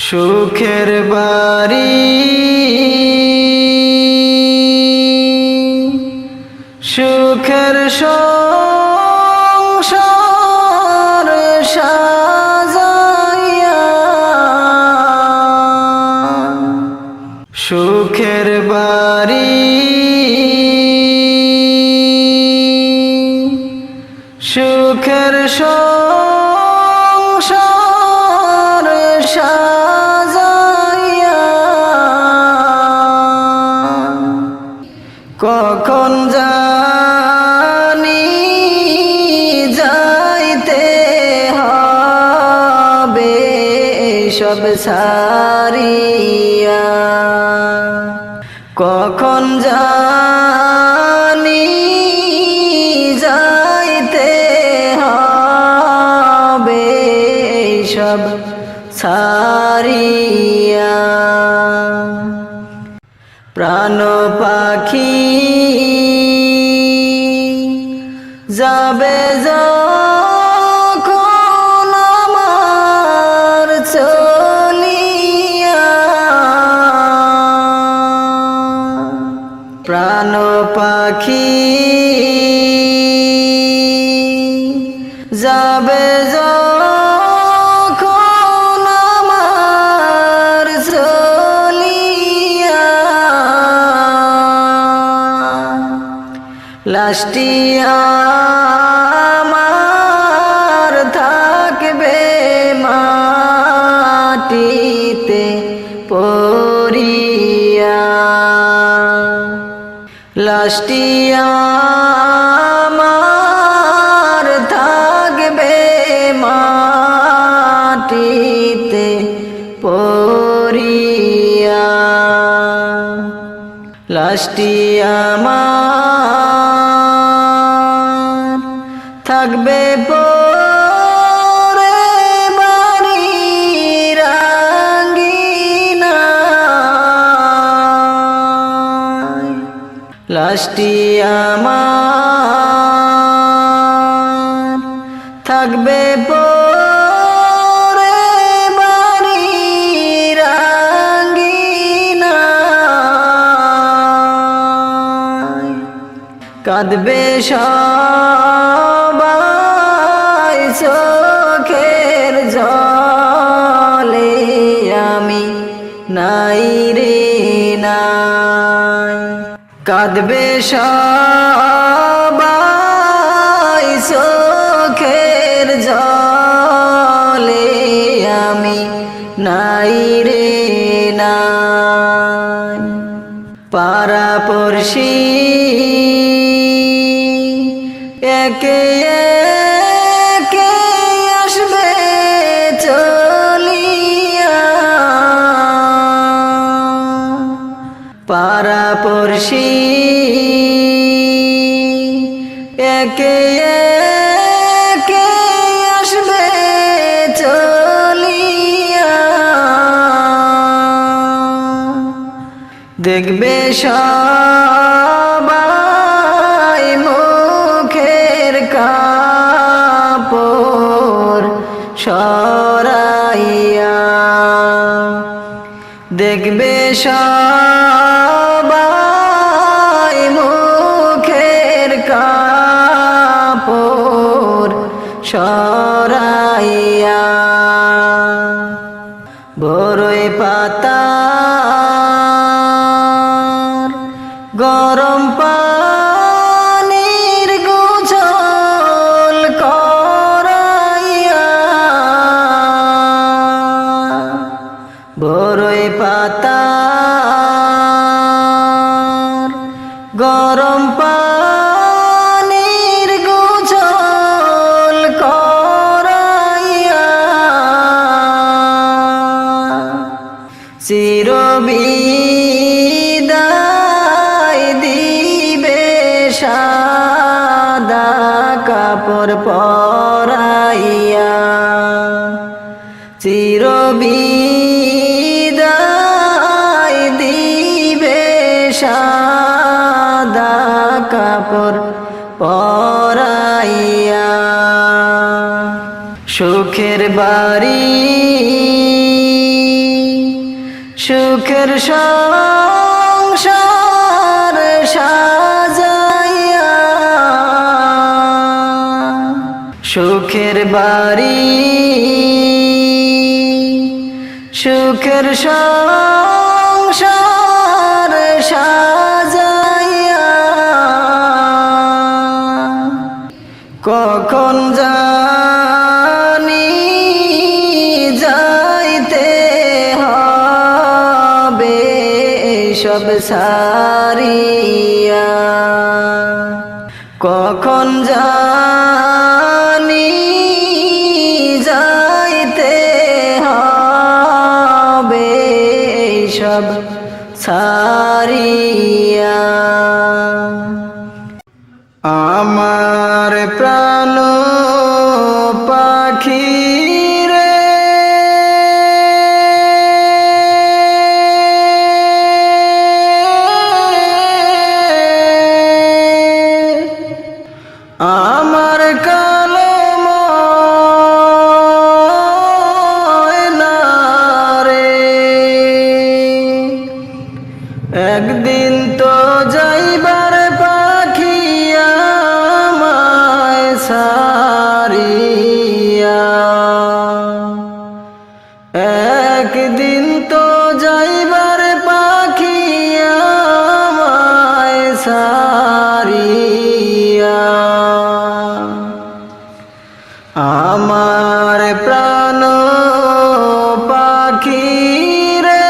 সুখের বাড়ি সুখের সংসার সাজাইয়া সুখের বাড়ি সুখের সংসার সাজাইয়া কখন জানি যাইতে হবে সব সারিয়া কখন জানি যাইতে হবে সব সারিয়া প্রাণ পাখি যাবে যখন আমার চলিয়া প্রাণ পাখি যাবে যখন আমার চলিয়া লাশটি আমার থাকবে মাটিতে পড়িয়া লাশটি আমার থাকবে মাটিতে পড়িয়া লাশটি আমার থাকবে পরে বাড়ির আঙ্গিনায় লাশটি আমার থাকবে পরে বাড়ির আঙ্গিনায় কাঁদবে সবাই চোখের জলে আমি নাই রে নাই কাঁদবে সবাই চোখের জলে আমি নাই রে নাই পাড়াপড়শি একে একে আসবে চলিয়া পাড়াপড়শি একে একে আসবে চলিয়া দেখবে সবাই মুখের কাপড় সরাইয়া দেখবে সবাই মুখের কাপড় সরাইয়া বরই পাতার গরম পানির গোসল করাইয়া বরই পাতার গরম পানির গোসল করাইয়া চিরবিদায় দিবে সাদা কাপড় পরাইয়া চিরবিদায় দিবে সাদা কাপড় পরাইয়া সুখের বাড়ি সুখের সংসার সাজাইয়া সুখের বাড়ি সুখের সংসার সাজাইয়া কখন জানি যাইতে হবে সব সারিয়া কখন জানি যাইতে হবে সব সারিয়া আমার প্রাণ পাখি রে আমার কালো ময়না রে একদিন তো যাইবার পাখি আমায় সারিয়া একদিন তো যাইবার পাখি আমায় সারিয়া আমার প্রাণ পাখি রে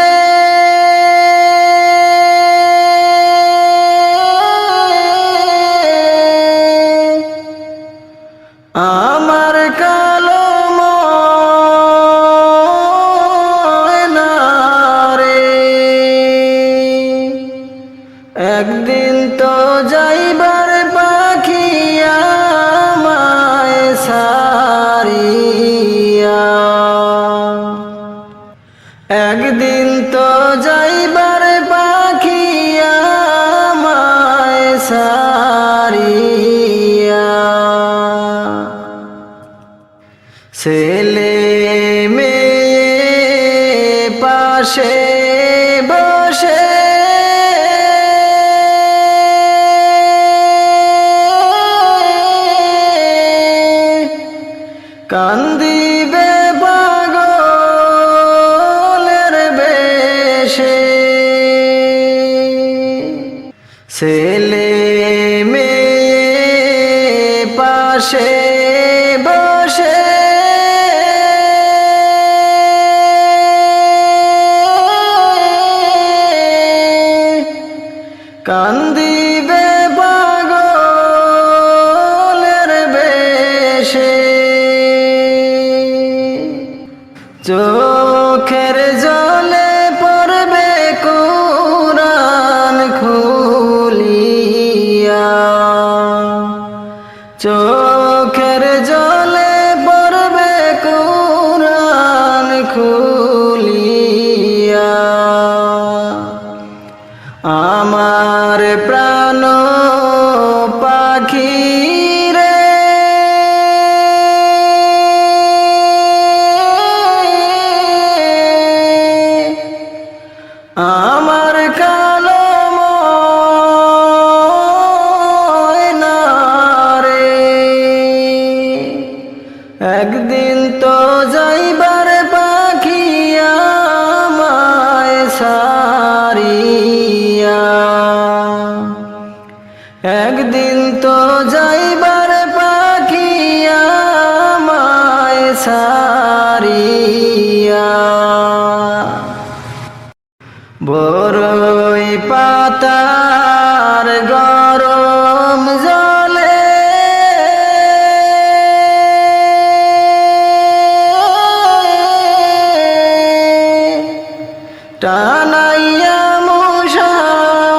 আমার কালো ময়না রে একদিন তো যাইবার পাখি আমায় সারিয়া একদিন তো যাইবার পাখি আমায় সারিয়া ছেলে মেয়ে পাশে বসে কান্দিবে পাগলের বেশে ছেলে মেয়ে পাশে বসে কান্দিবে পাগলের বেশে চোখের জলে পড়বে কুরআন খুলিয়া চোখের জলে পড়বে কুরআন খুলিয়া আমার প্রাণ পাখি রে আমার কালো ময়না রে একদিন তো যাইবার পাখি আমায় সারিয়া একদিন তো যাইবার পাখি আমায় সারিয়া বরই পাতার গরম জলে টানাইয়া মশারির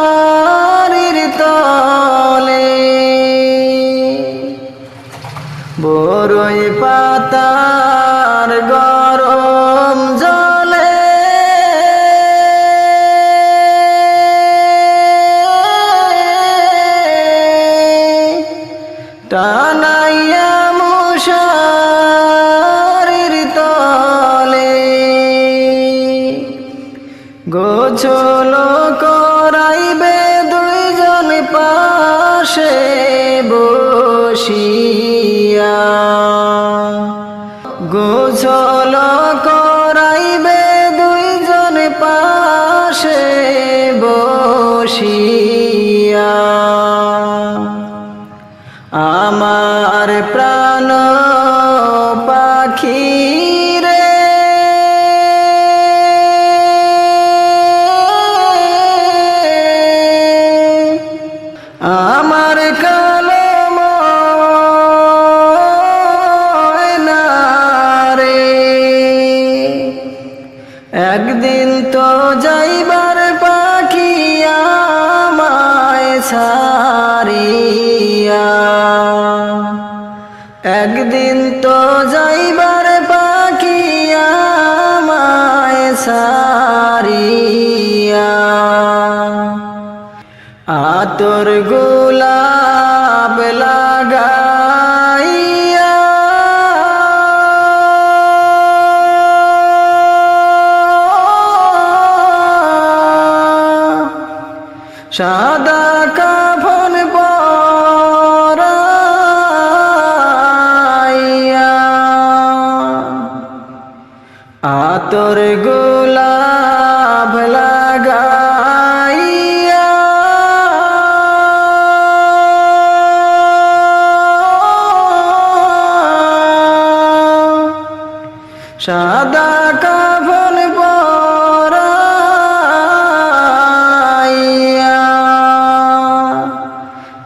তলে বরই পাতার গরম জলে টানাইয়া মশারির তলে গোছল করাইবে দুইজন পাশে বসিয়া, গোছল করাইবে দুইজন পাশে বসিয়া। আমার প্রাণ পাখি রে, আমার কালো ময়না রে, একদিন তো যাইবার পাখি আমায় ছাড়িয়া, একদিন তো যাইবার পাখি আমায় ছাড়িয়া। আতর গোলাপ লাগাইয়া, সাদা কাফন পরাইয়া, আতর গোলাপ লাগাইয়া, সাদা কাফন পরাইয়া,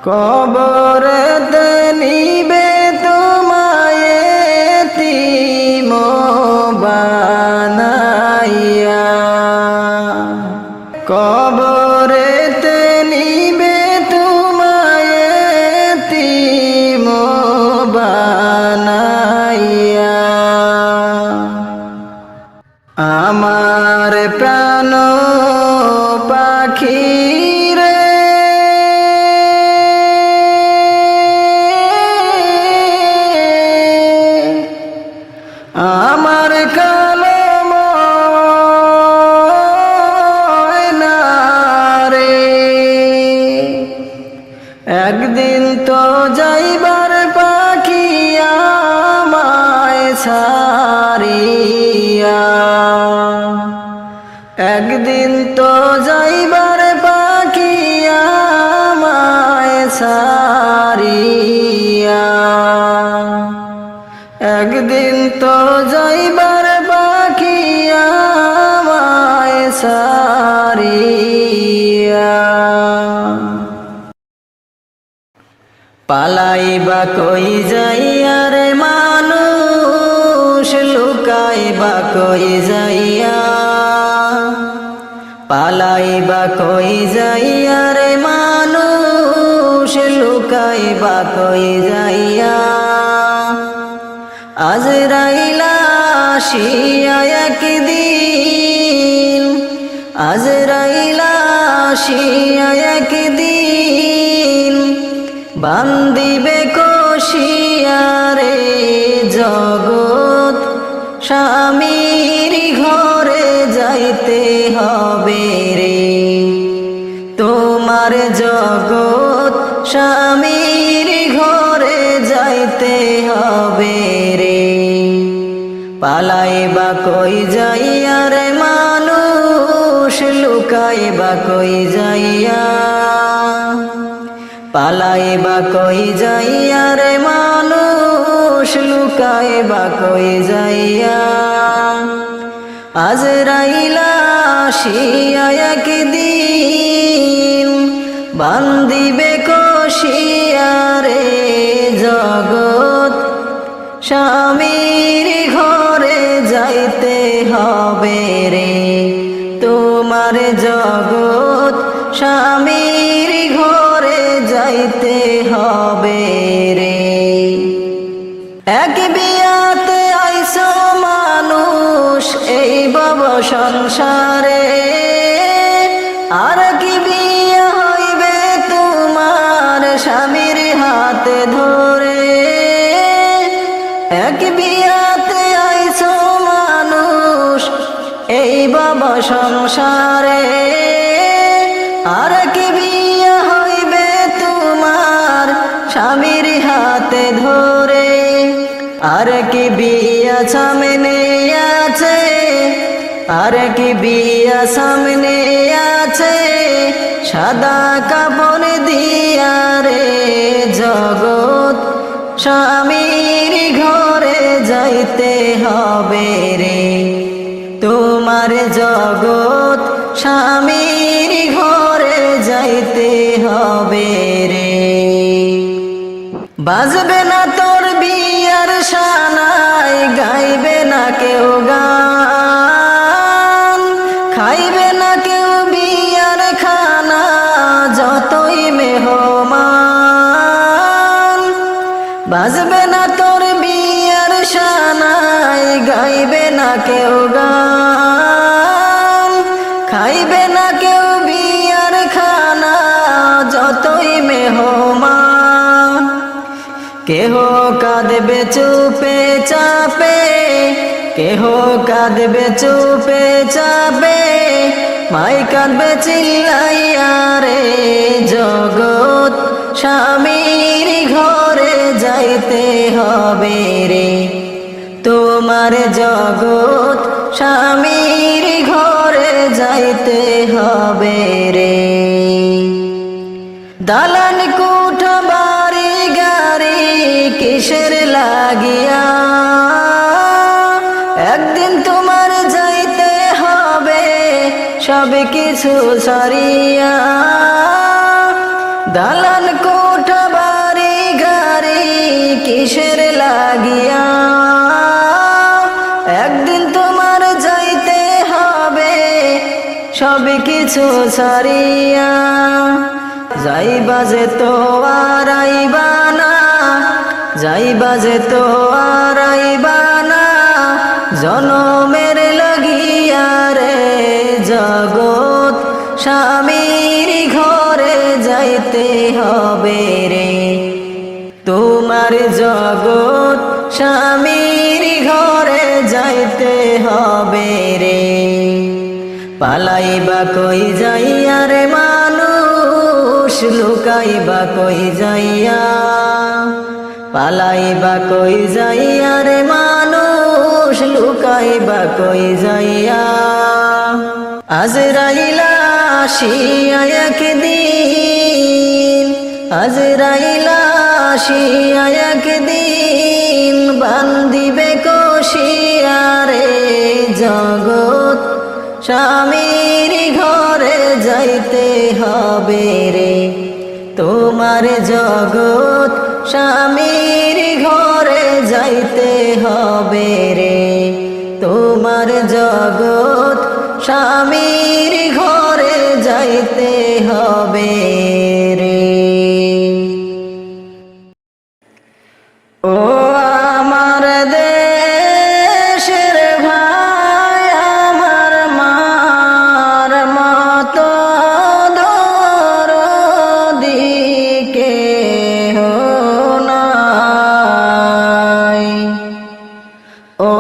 কবরেতে নিবে তোমায় এতিম বানাইয়া, কবরেতে নিবে তোমায় এতিম বানাইয়া। আমার প্রাণ পাখি রে, আমার কালো ময়না রে, একদিন তো যাইবার পাখি আমায় ছাড়িয়া, একদিন তো যাইবার পাখি আমায় ছাড়িয়া, একদিন তো যাইবার পাখি আমায় ছাড়িয়া। পালাইবা কই যাইয়া রে মানুষ, লুকাইবা কই যাইয়া, পালাইবা কই যাইয়া রে মানুষ, লুকাইবা কই যাইয়া। আজরাইল আসিয়া একদিন, আজরাইল আসিয়া একদিন, বান্দিবে কষিয়া রে জগৎ, স্বামীর ঘরে যাইতে হবে রে, তোমার জগৎ স্বামীর ঘরে যাইতে হবে রে। পালাইবা কই যাইয়া রে মানুষ, লুকাইবা কই যাইয়া, পালাইবা কই যাইয়া রে মানুষ, লুকাইবা কই যাইয়া। আজরাইল আসিয়া একদিন, বান্দিবে কষিয়া রে জগৎ, স্বামীর ঘরে যাইতে হবে রে, তোমার জগৎ স্বামীর ঘরে যাইতে হবে রে। এক বিয়াতে আইছো মানুষ এই ভব সংসারে, আর কি বিয়া হইবে তোমার স্বামীর হাতে ধরে। এক বিয়াতে আইছো মানুষ এই ভব হব সংসারে, আর কি বিয়া হইবে তোমার স্বামীর হাতে ধরে, আর কি বিয়া সামনে আছে, আর কি বিয়া সামনে আছে, সাদা কাপড় দিয়া রে জগৎ স্বামীর ঘরে যাইতে হবে রে, তোমার জগৎ স্বামীর ঘরে যাইতে হবে রে। বাজবে না তোর বিয়ার শানাই, গাইবে না কেউ গান, খাইবে না কেউ বিয়ার খানা, যতই মেহমান। বাজবে না তোর বিয়ার শানাই, গাইবে না কেউ গান, খাইবে না কেউ বিয়ার খানা, যতই মেহমান। কেহ কাঁদবে চুপে চাপে, কেহ কাঁদবে চুপে চাপে, মাই কাঁদবে চিল্লাইয়া রে জগৎ স্বামীর ঘরে যাইতে হবে রে, তোমার জগৎ স্বামীর ঘরে যাইতে হবে রে। দালান কোঠা বাড়ি গাড়ি কিসের লাগিয়া, একদিন তোমার যাইতে হবে সব কিছু সারিয়া। দালান কোঠা বাড়ি গাড়ি কিসের লাগিয়া, একদিন তোমার যাইতে হবে সব কিছু সারিয়া। যাইবা যে তো আর আইবা না, যাইবা যে তো আর আইবা না, জনমের লাগিয়া রে জগৎ স্বামীর ঘরে যাইতে হবে রে, তোমার জগৎ স্বামীর ঘরে যাইতে হবে রে। পালাইবা কই যাইয়া রে মানুষ, লুকাইবা কই যাইয়া, পালাইবা কই যাইয়া রে মানুষ, লুকাইবা কই যাইয়া। আজরাইলা আসিয়া একদিন, আজরাইলা আসিয়া একদিন, বান্দিবে কষিয়া রে জগৎ স্বামীর ঘরে যাইতে হবে রে, তোমার জগৎ স্বামীর ঘরে যাইতে হবে রে, তোমার জগৎ স্বামীর ঘরে যাইতে হবে রে। ও আমার দেশের ভাই, আমার মার মতো দরদি কেহ নাই। ও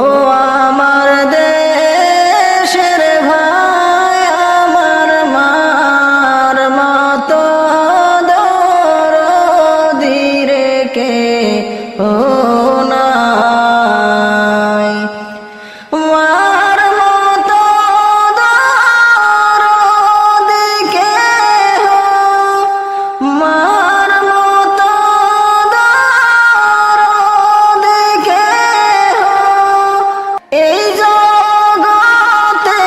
আমার দেশের ভাই, আমার মার মতো দরদি রে কেহ নাই। মার মতো দরদি কেহ, মার মতো দরদি কেহ এই জগতে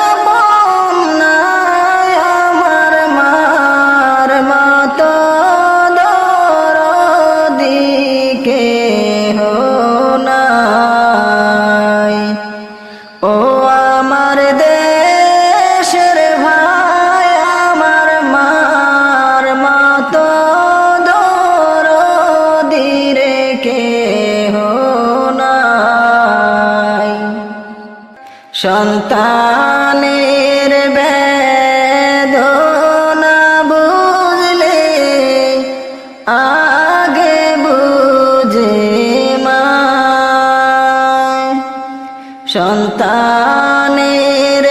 আপন নাই। আমার মার মতো দরদি কেহ নাই। ও আমার দেশের ভাই, আমার মার মতো দরদি রে কেহ নাই। সন্তানের বেদনা বুঝলে আগে বুঝে মা, সন্তানের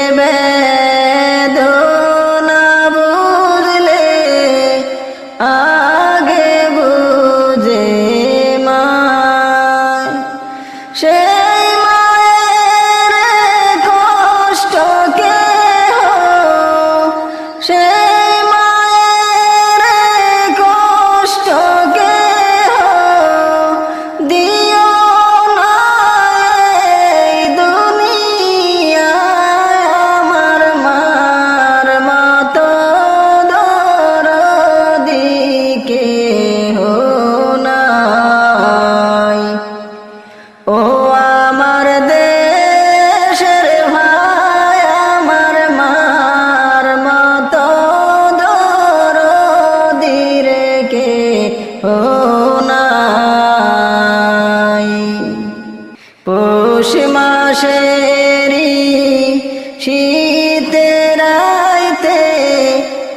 শীতের রাইতে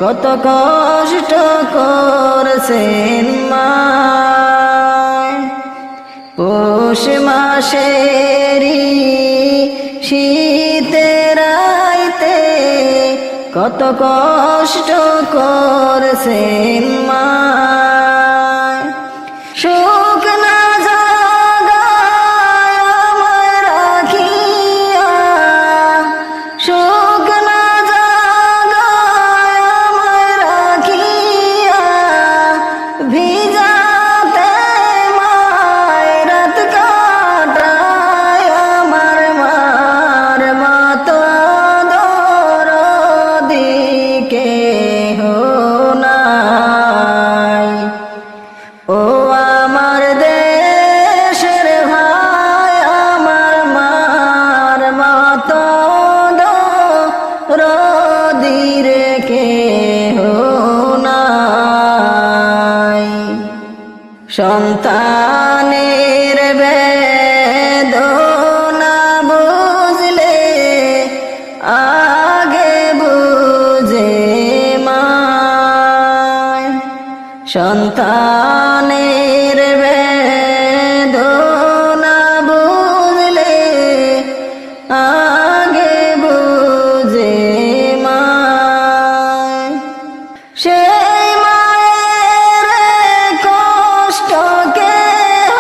কত কষ্ট করছেন মা পৌষ মাসেরি শীতের রাইতে কত কষ্ট করছেন মা সুখ না জাগায় আমায় রাখিয়া সুখ না জাগায় আমায় রাখিয়া ভিজাতে মায় রাত কাটায় আমার মার মতো দরদি কেহ নাই ও আমার দেশের ভাই আমার মার মতো দরদির কেহ নাই সন্তানের বেদনা বুঝলে আগে বুঝে মায় সন্তানের বেদনা বুঝলে আগে বুঝে মায় সেই মায়ের কষ্ট কেহ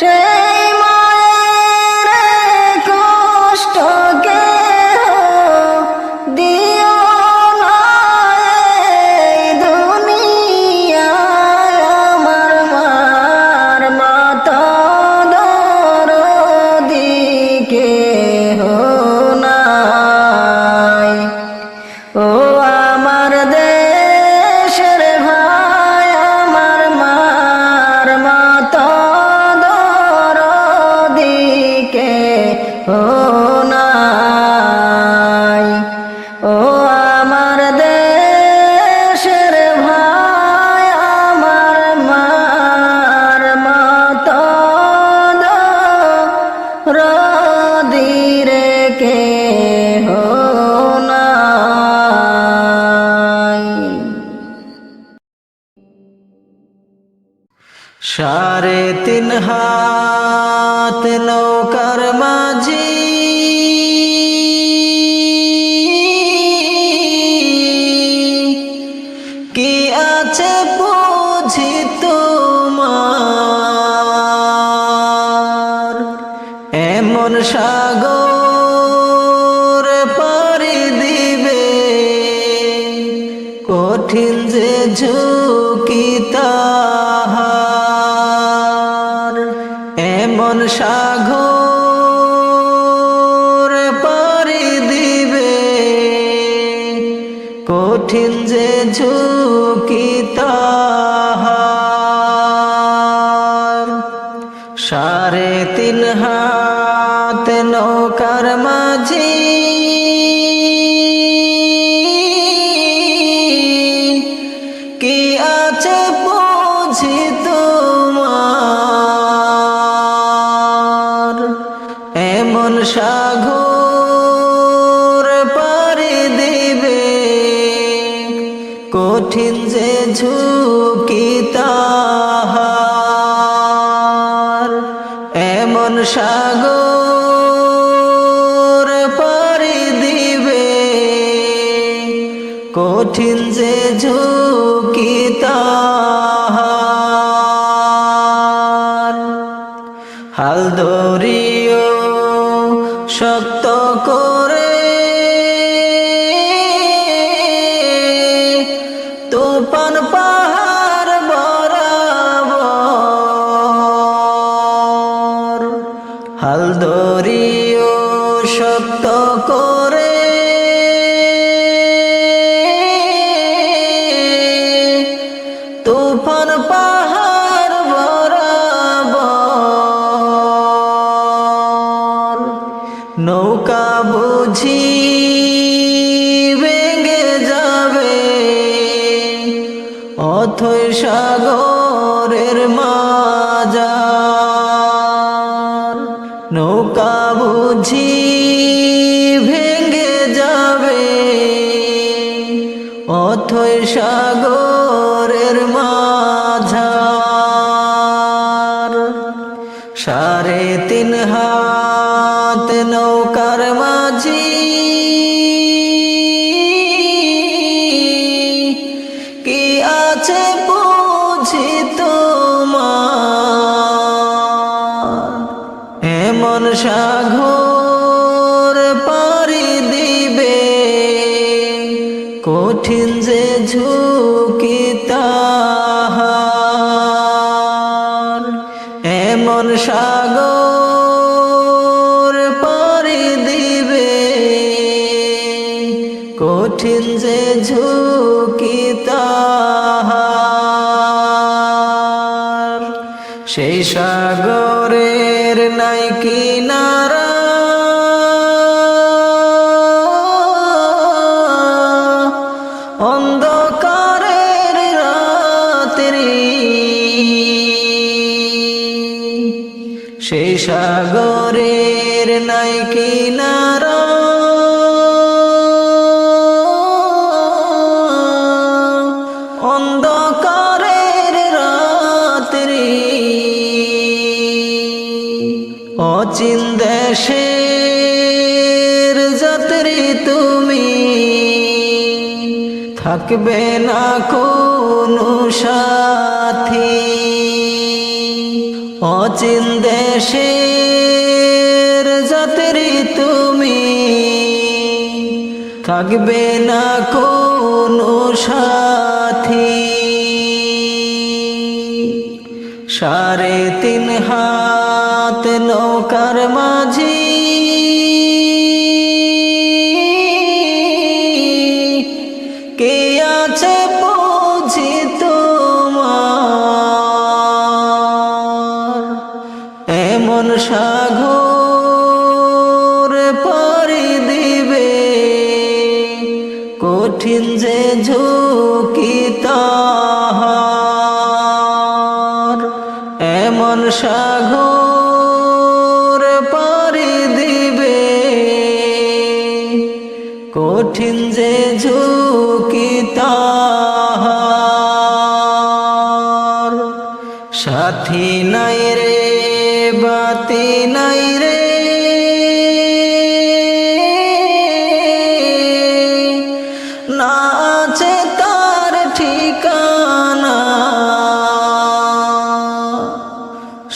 সেই মায়ের কষ্ট কেহ দিও না এই দুনিয়ায় আমার মার মতো দরদি কেহ নাই ও আমার দেশের ভাই আমার মার মতো দরদি কেহ নাই ও আমার দেশের ভাই আমার মার মতো দরদির কেহ নাই 3.5 হাত নৌকার মাঝি কি আছে বুঝি তোমার এমন সাগর পাড়ি দিবে কঠিন যে ঝুঁকি তাহার এমন সাগর পাড়ি দিবে কঠিন যে ঝুঁকি তাহার 3.5 হাত নৌকার মাঝি কি আছে বুঝি তোমার এমন সাগর পাড়ি দিবে কঠিন যে ঝুঁকি তাহার এমন সাগর পাড়ি দিবে কঠিন যে ঝুঁকি তাহার হাল ধরিও শক্ত করে তুফান পাহাড় বরাবর হাল ধরিও শক্ত করে তুফান পাহাড় বরাবর নৌকা বুঝি ভেঙে যাবে অথই সাগরের মাঝার নৌকা বুঝি অথৈ সাগরের মাঝার 3.5 হাত নৌকার মাঝি কি আছে বুঝি তোমার এমন সাগর পাড়ি দিবে কঠিন যে ঝুঁকি তাহার এমন সাগর পাড়ি দিবে কঠিন যে ঝুঁকি তাহার সেই সাগরের নাই কিনারা অন্ধকারের রাত্রি সেই সাগরের নাই কিনারা অন্ধকারের রাত্রি অচিন দেশের যাত্রী তুমি থাকবে না কোনো সাথী অচিন দেশের যাত্রী তুমি থাকবে না কোনো সাথী 3.5 হাত নৌকার মাঝি কে আছে বুঝি তোমার এমন সাগর পাড়ি দিবে কঠিন যে ঝুঁকি তাহার এমন সাগর পাড়ি দিবে কঠিন যে ঝুঁকি তাহার সাথী নাই রে বাতি নাই রে না আছে তার ঠিকানা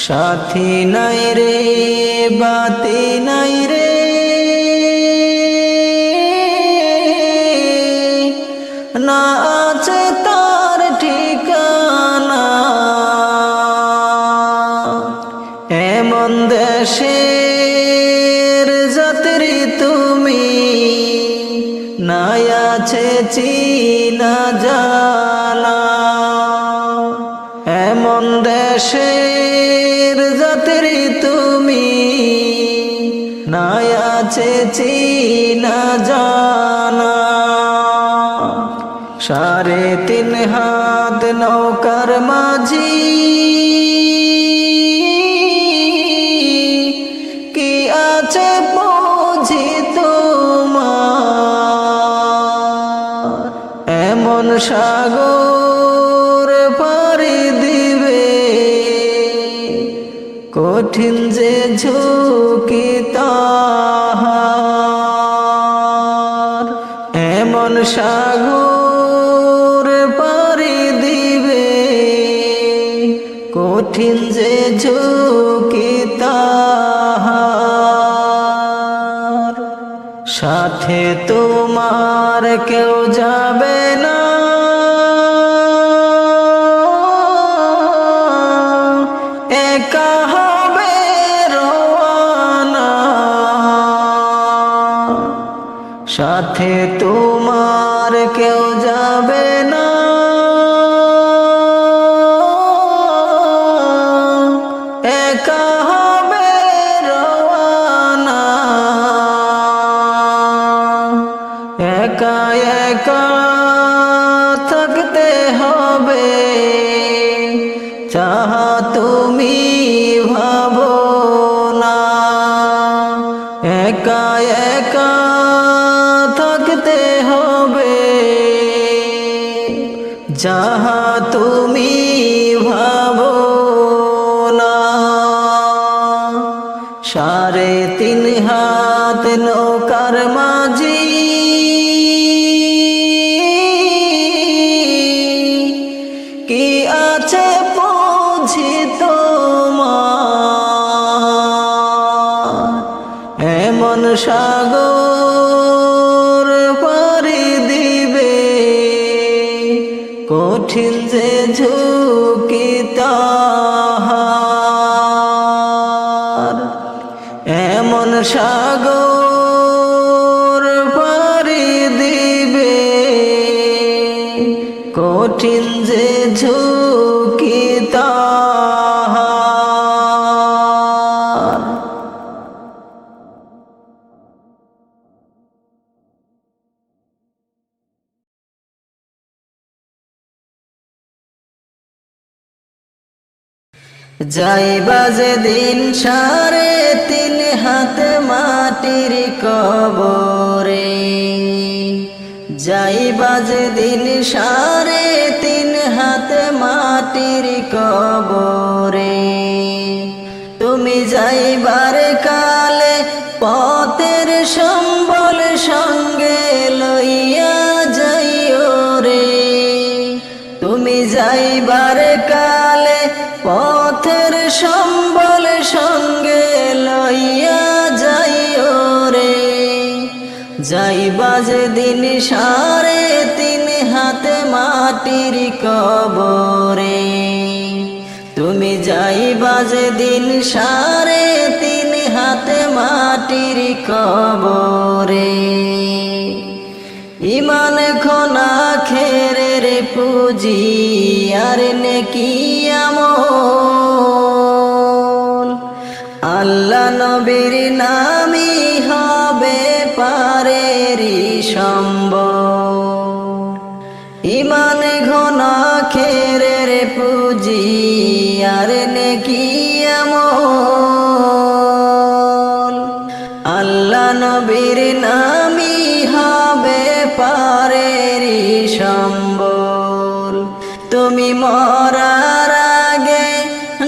সাথী নাই রে বাতি নাই রে না আছে তার ঠিকানা এমন দেশের যাত্রী তুমি নাই আছে চিনা জানা এমন দেশের যাত্রী তুমি নাই আছে চিনা জানা 3.5 হাত নৌকার মাঝি কি আছে বুঝি তোমার এমন সাগর পাড়ি দিবে কঠিন যে ঝুঁকি তাহার এমন সাগর পাড়ি দিবে কঠিন যে ঝুঁকি তাহার সাথে তোমার কেউ যাবে না একা হবে রওয়ানা সাথে তোমার কেউ যাবে না একা হবে রওয়ানা একা একা থাকতে হবে চাহা তুমি ভাবো না একা একা থাকতে হবে যাহা তুমি ভাবো না। 3.5 হাত নৌকার মাঝি কি আছে পৌঁছি তোমার, এমন সাগর পাড়ি দিবে কঠিন যে ঝুঁকি তাহার, এমন সাগর পাড়ি দিবে কঠিন যে ঝুঁকি তাহার। যাইবা যেদিন 3.5 হাত মাটির কবরে, যাইবা যেদিন 3.5 হাত মাটির কবরে, তুমি যাইবার কালে পথের সম্বল সঙ্গে লইয়া যাইও রে। তুমি যাইবার কালে পথের সম্বল সঙ্গে লইয়া যাইও রে। যাইবা যেদিন 3.5 হাত মাটির কবরে, তুমি যাইবা যেদিন 3.5 হাত মাটির কবরে। ইমান খোনা খেরের পুঁজি আর নেকি আমল, আল্লাহ নবীর নামই হবে পারেরি সম্বল। ইমান ঘনা খেরের পুঁজি আর নেকি আমল, আল্লাহ নবীর নামই হবে পারেরি সম্বল। তুমি মরার আগে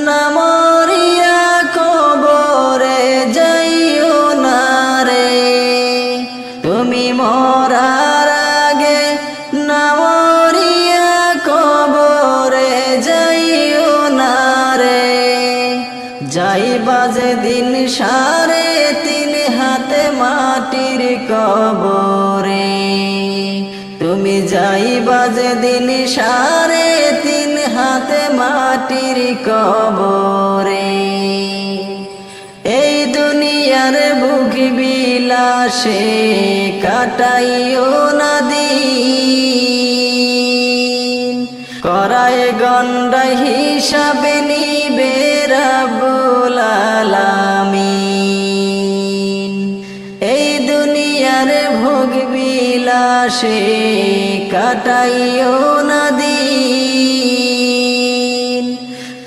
না মরিয়া কবরে যাইও না রে। তুমি মরার আগে না মরিয়া কবরে যাইও না রে। যাইবা যেদিন 3.5 হাত মাটির কবরে, তুমি যাইবা যেদিন 3.5 হাত মাটির কবরে। এই দুনিয়ার বুক বিলাসে কাটাইও না দিন, করায় গন্ডায় হিসাবে নিবে রাব্বুল আলামিন। এই দুনিয়ার ভোগ বিলাসে কাটাইও না দিন,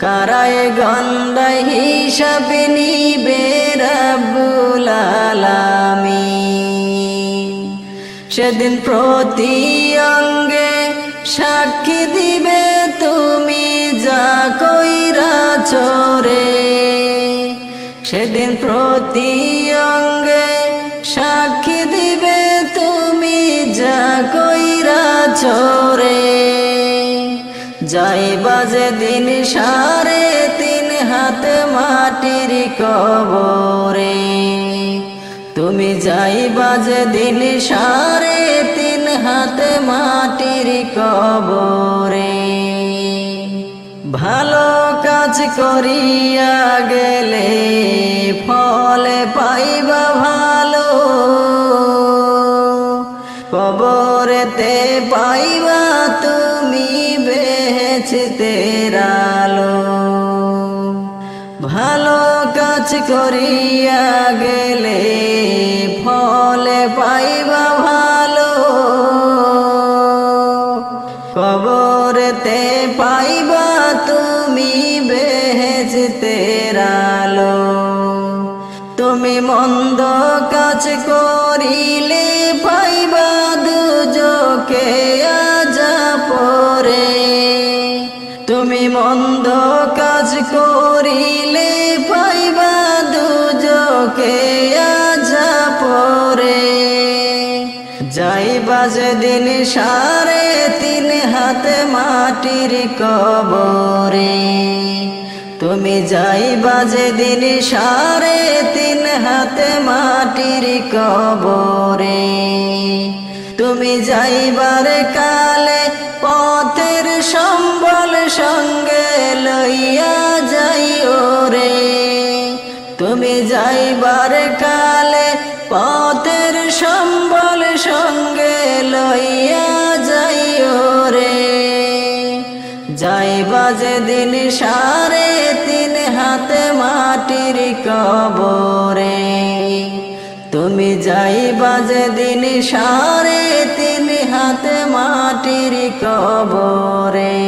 কারায় গন্ডায় হিসাবে নিবে রাব্বুল আলামিন। সেদিন প্রতি অঙ্গে সাক্ষী দিবে তুমি যা কইরাছো রে। সেদিন প্রতি অঙ্গে সাক্ষী দিবে তুমি যা কইরাছো রে। যাইবা যেদিন 3.5 হাত মাটির কবরে, তুমি যাইবা যেদিন 3.5 হাত মাটির কবরে। ভালো কাজ করিয়া গেলে ফল পাইবা ভালো, কবরেতে পাইবা তুমি বেহেশতের আলো। ভালো কাজ করিয়া গেলে ফল পাইবা ভালো, কবরেতে পাইবা তুমি বেহেশতের আলো। তুমি মন্দ কাজ করিলে পাইবা দুজকে আযাব পরে। তুমি মন্দ কাজ করিলে পাইবা দুজকে আযাপরে যাইবা যেদিন 3.5 হাত মাটির কবরে তুমি যাইবা যেদিন 3.5 হাত মাটির কবরে তুমি যাইবার কালে পথের সম্বল সঙ্গে লইয়া যাইও রে তুমি যাইবার কালে পথের সম্বল সঙ্গে লইয়া যাইও রে যাইবা যেদিন 3.5 হাত মাটির কবরে তুমি যাইবা যেদিন 3.5 হাত মাটির কবরে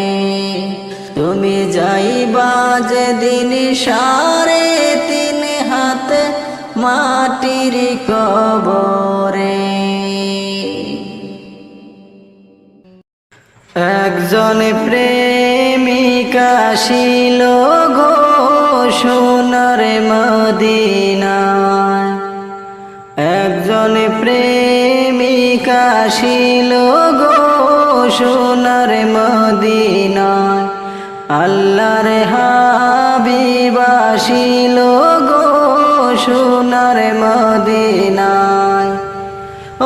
তুমি যাইবা যেদিন 3.5 হাত মাটির কবরে একজন প্রেমিক আসিল গো সোনার মদিনায় একজন প্রেমিক আসিল গো সোনার মদিনায় আল্লাহর হাবিব আসিল গো সোনার মদিনায়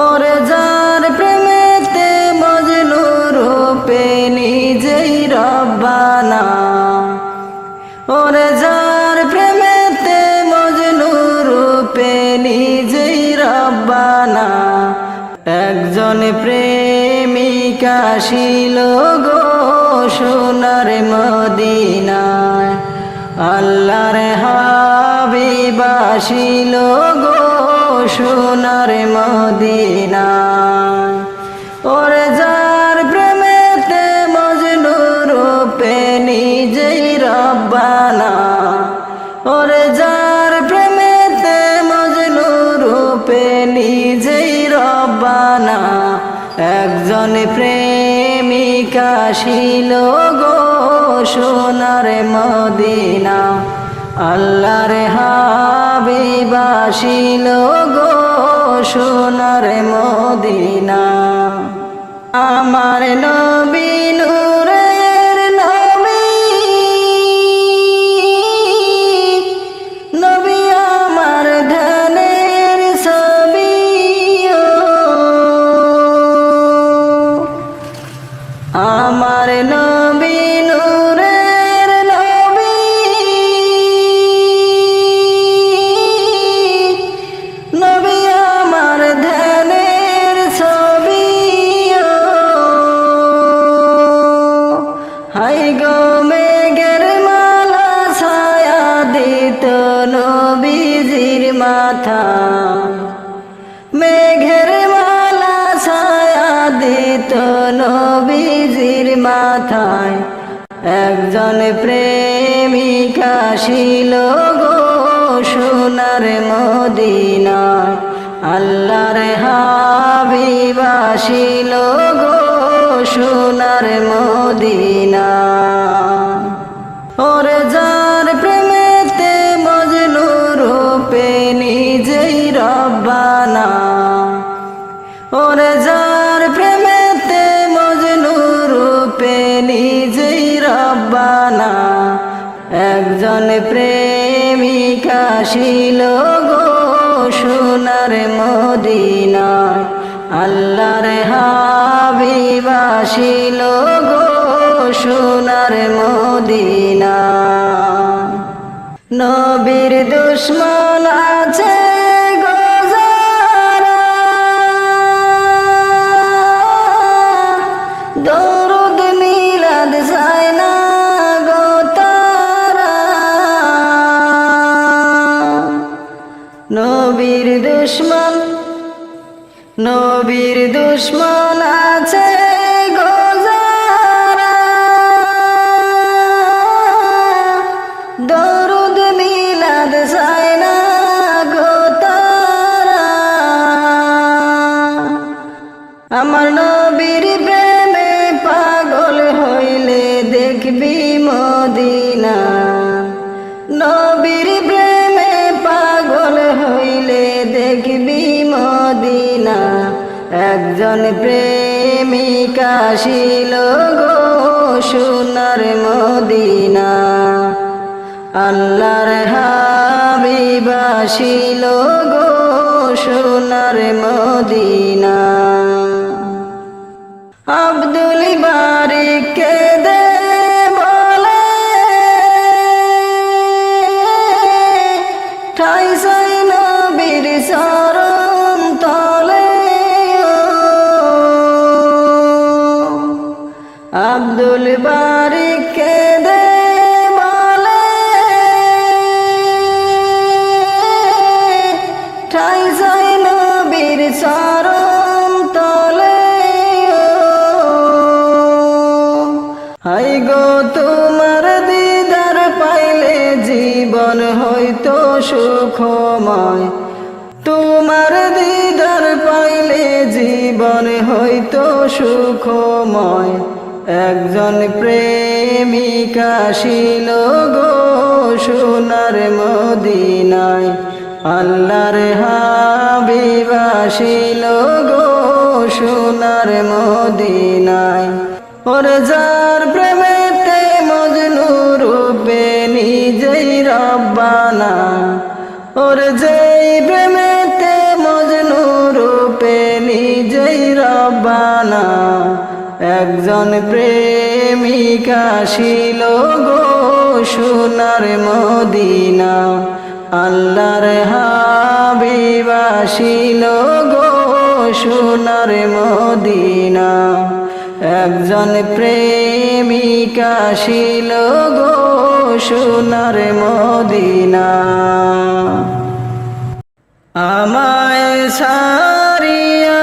ওরে যার প্রেমেতে মজনু রূপে নিজেই রব্বানা ওরে যার প্রেমেতে মজনু রূপে নিজেই রব্বানা একজন প্রেমিক আসিল গো সোনার মদিনায় আল্লাহর হাবিব আসিল গো সোনার মদিনায় ওরে যার প্রেমেতে মজনু রূপে নিজেই রব্বানা ওরে যার প্রেমেতে মজনু রূপে নিজেই রব্বানা একজন প্রেমিক আসিল গো সোনার মদিনা আল্লাহর হাবিব আসিল গো সোনার মদিনা আমার নবী নূরের নবী নবী আমার ধ্যানের ছবি আমার নবী নূরের নবী নবী আমার ধ্যানের ছবি হাই গো মেঘের মালা ছায়া দিত নবীজির মাথা মেঘের মালা ছায়া দিত নবীজির মাথায় একজন প্রেমিক আসিল গো সোনার মদিনায় আল্লাহর হাবিব আসিল গো সোনার মদিনায় ওরে যার প্রেমেতে মজনু রূপে নিজেই রব্বানা ওরে যার প্রেমেতে মজনু রূপে নিজেই রব্বানা একজন প্রেমিক আসিল গো সোনার মদিনায় আল্লাহর হাবিব আসিল গো সোনার মদিনায় নবীর দুশ্মন আছে গো যারা দরুদ মিলাদ চায় না গো তারা নবীর দুশ্মন আছে গো যারা দরুদ মিলাদ চায় না গো তারা আমার নবীর প্রেমে পাগল হইলে দেখি দেখবি মদিনা। নবীর প্রেমে পাগল হইলে দেখবি মদিনা। একজন প্রেমিক আসিল গো সোনার মদিনা। আল্লাহর হাবিব আসিল গো সোনার মদিনা। আব্দুল বারী কেঁদে বলে ঠাই চাই নবীর চরণ তলে। আব্দুল বারী কেঁদে বলে ঠাই চাই নবীর চরণ তলে। হাই গো তোমার দিদার পাইলে জীবন হইতো সুখময়। তোমার দিদার পাইলে জীবন হইতো সুখময়। একজন প্রেমিক আসিল গো সোনার মদিনায়। আল্লাহর হাবিব আসিল গো সোনার মদিনায়। ওর যার প্রেমেতে মজনু রূপে নিজেই রব্বানা। ওর যেই প্রেমেতে মজনু রূপে নিজেই রব্বানা। একজন প্রেমিক আসিল গো সোনার মদিনা। আল্লাহর হাবিব আসিল গো সোনার মদিনা। একজন প্রেমিক আসিল গো সোনার মদিনা। আমায় সারিয়া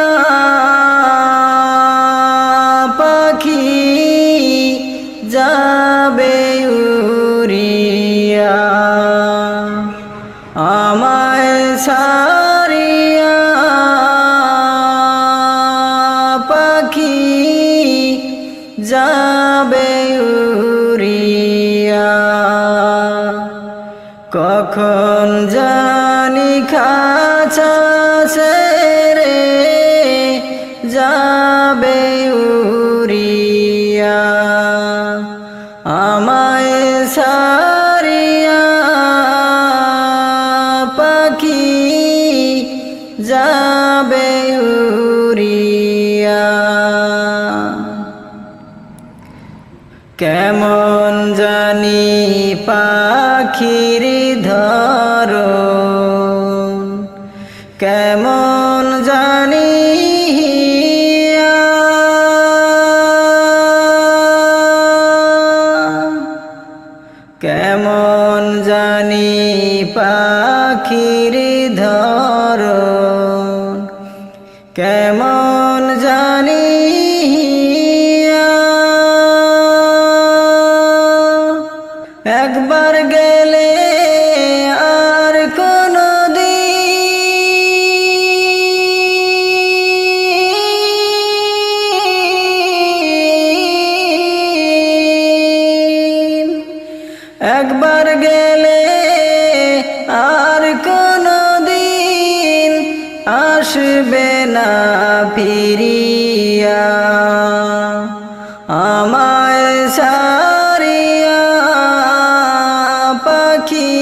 পাখি যাবে উড়িয়া। আমায় সারিয়া পাখি যাবে উড়িয়া। কখন জানি খাঁচা ছেড়ে যাবে উড়িয়া। আমায় সারিয়া পাখি যাবে উড়িয়া। কেমন জানি পাখির ধরন, কেমন জানি কেমন জানি পাখির ধরন, কেমন জানি একবার গেলে আর কোনো দিন, একবার গেলে আর কোনো দিন আসবে না ফিরিয়া। আমায় সারিয়া পাখি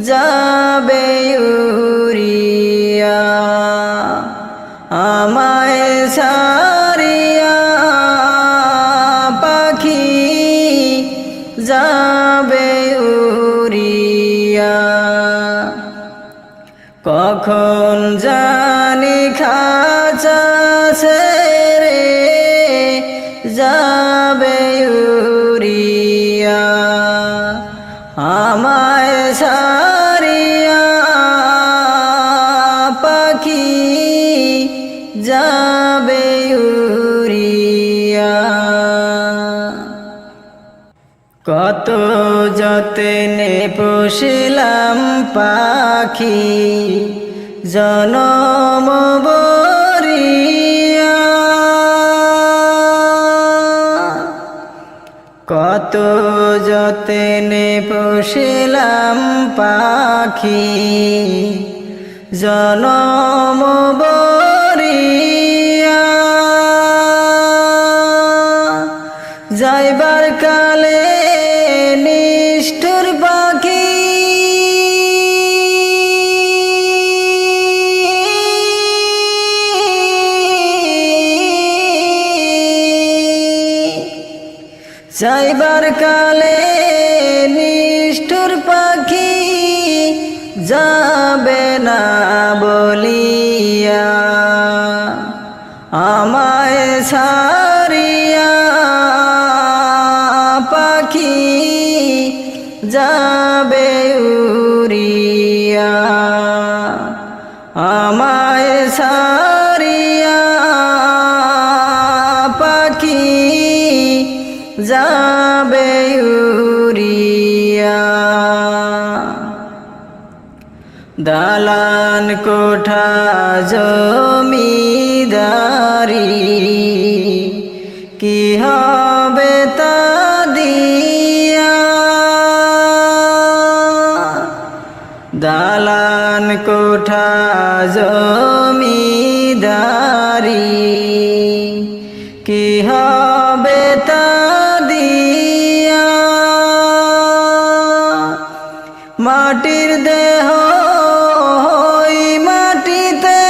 যাবে উড়িয়া। আমায় সারিয়া পাখি যাবে উড়িয়া। কখন জানি খাঁচা ছেড়ে যাবে উড়িয়া। আমায় সারিয়া পাখি যাবে উড়িয়া। কত যত্নে পুষিলাম পাখি জনম বরিয়া। কত যতনে পুষিলাম পাখি জনম বরিয়া, যাইবার কালে নিষ্ঠুর পাখি যাইবার কালে নিষ্ঠুর পাখি যাবে না বলিয়া, আমায় ছাড়িয়া পাখি যাবে উড়িয়া, আমায় ছাড়িয়া পাখি যাবে উড়িয়া। দালান কোঠা জমিদারি কি হবে তা দিয়া, দালান কোঠা জমিদারি কি হবে তা দিয়া, মাটির দেহ হই মাটিতে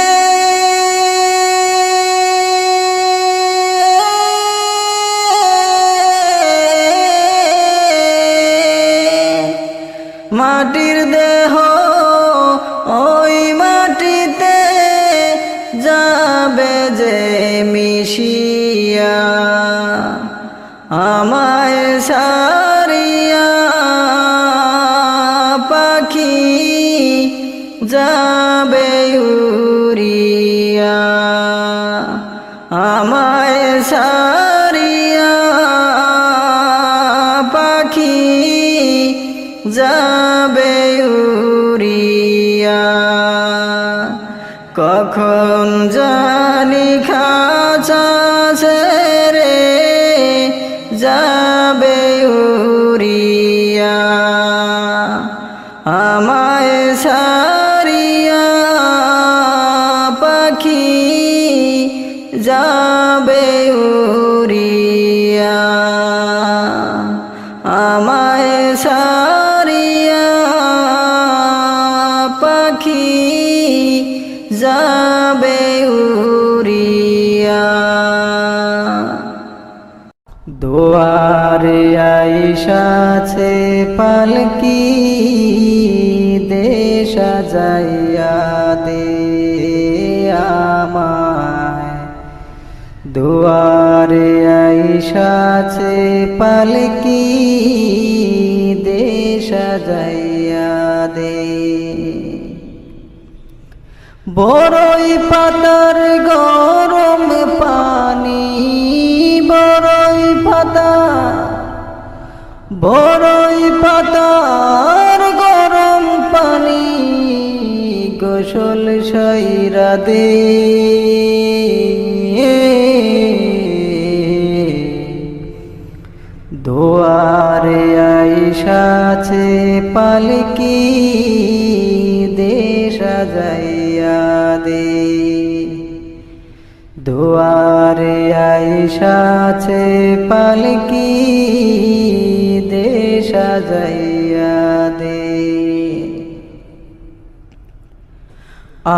মাটির দেহ ওই মাটিতে যাবে যে মিশিয়া, আমায় ছাড়িয়া পাখি যাবে উড়িয়া, আমায় ছাড়িয়া পাখি যাবে উড়িয়া। কখন জানি খাঁচা ছেড়ে যাবে উড়িয়া, আমায় ছাড়িয়া পাখি যাবে উড়িয়া, আমায় ছাড়িয়া পাখি যাবে উড়িয়া। দুয়ারে আইসাছে পালকি দেশ সাজাইয়া দে আমায়, দুয়ারে আইসাছে পালকি দেশ সাজাইয়া দে। বড়ই পাতার গরম পানি, বড়ই পাতা, বড়ই পাতার গরম পানি গোসল সাইরা দে। দুয়ারে আইসাছে পালকি দেশ সাজাইয়া দে, দুয়ারে আইসাছে পালকি দেশ সাজাইয়া দে।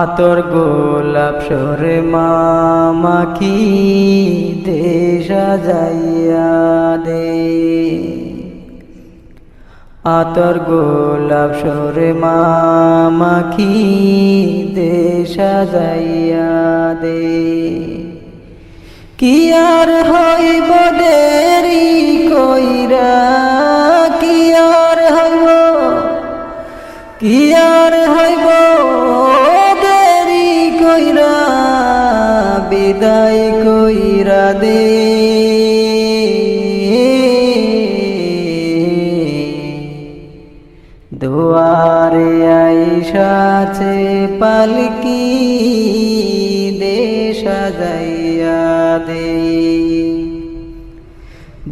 আতর গোলাপ সরে মাখি দেশ সাজাইয়া দে, আতর গোলাপ সরে মাখি দেশ সাজাইয়া দে। কি আর হইব দেরি কইরা, কি আর হইব, কি আর হইব দেরি কইরা, বিদায় কইরা দে। দুয়ারে আইসাছে পালকি দেশ সাজাইয়া দে,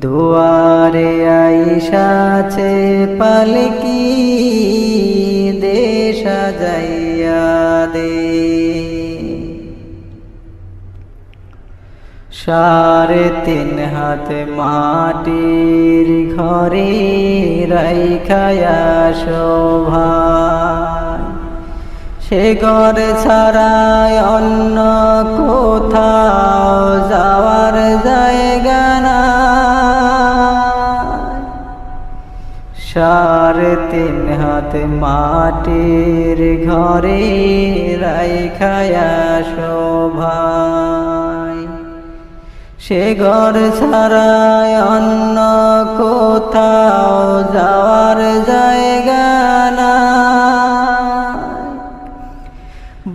দুয়ারে দুয়ারে আইসাছে পালকি দে সাজাইয়া দে। 3.5 হাত মাটির ঘরে রাইখায়া শোভা, সে ঘর ছাড়ায় অন্য কোথাও যাওয়ার জায়গা না। 3.5 হাত মাটির ঘরে রাইখায়া শোভা, সে ঘর ছাড়ায় অন্য কোথাও যাওয়ার জায়গা না।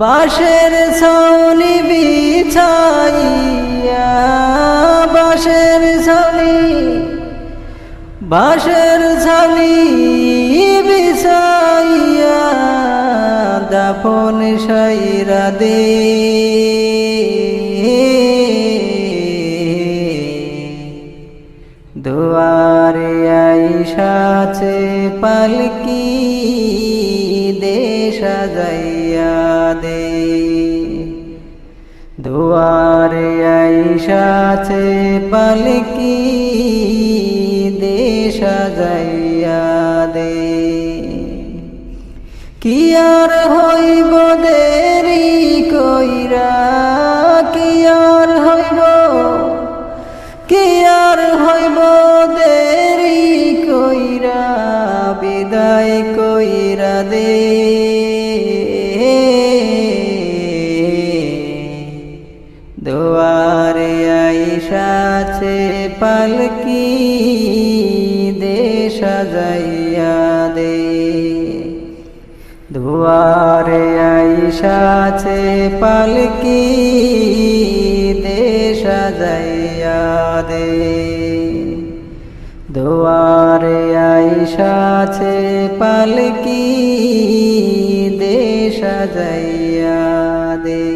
বাঁশের ছাউনি বিছাইয়া, বাঁশের ছাউনি বিছাইয়া দাফন সাইরা দে। দুয়ারে আইসাছে পালকি দে সাজাইয়া দে। দুয়ারে আইসাছে পালকি দে সাজাইয়া দে। কি আর হইব দেরি কইরা, কি আর হইব দেরি কইরা, বিদায় কইরা দে। দুয়ারে আইসাছে পালকি দে সাজাইয়া দে। দুয়ারে আইসাছে পালকি দে সাজাইয়া দে। দুয়ারে আইসাছে পালকি দে সাজাইয়া দে।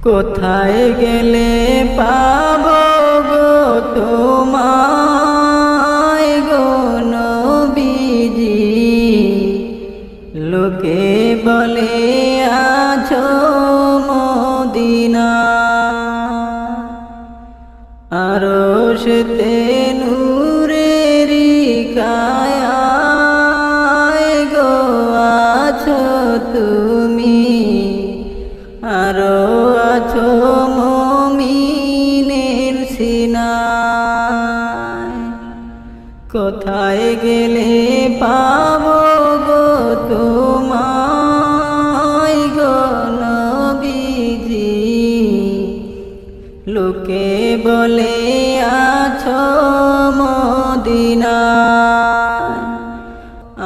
কোথায় গেলে পাবো গো তোমায় গো নবীজি, লোকে বলে আছো মদিনা। আরশেতে নূরেরি কায়ায় গো আছো তুমি, আরো আছো মুমিনের সিনায়। কোথায় গেলে পাবো গো তোমায় গো নবীজি, লোকে বলে আছো মদিনায়।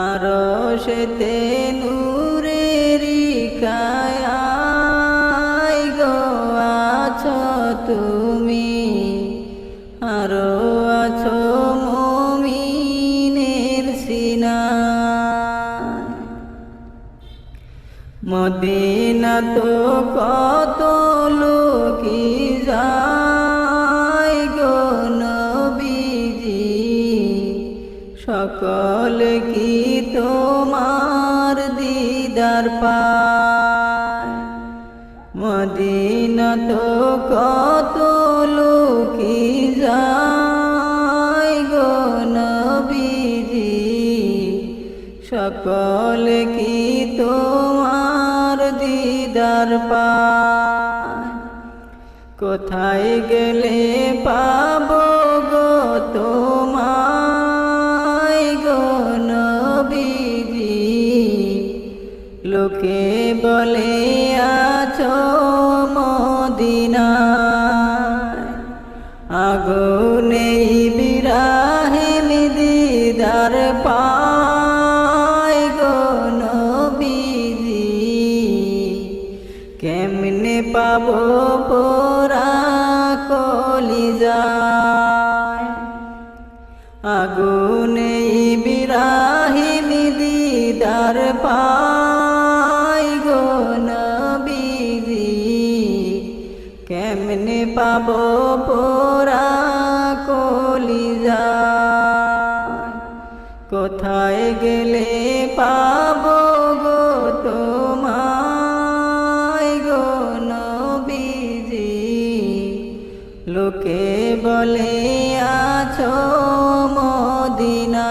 আরশেতে নূরেরি কায়ায় গো আছো তুমি, আরো আছো মুমিনের সিনায়। মদিনা তো কত লোকি যায় গো নবীজি, সকল কি তোমার দিদার পায়। মদিনা তো কত লোকি যায় গো নবীজি, সকল কি তোমার দিদার পায়। কোথায় গেলে পাবো গো তোমায় গো নবীজি, লোকে বলে আছো মদিনায়। আগুনে ইব্রাহিম দিদার পায় গো নবীজি, কেমনে পাবো পোরা কলিজায়। আগুনে ইব্রাহিম দিদার পায় গো নবীজি, পাবো পোড়া কলিজা, কোথায় গেলে পাবো গো তোমায় গো নবীজি, লোকে বলে আছো মদিনায়।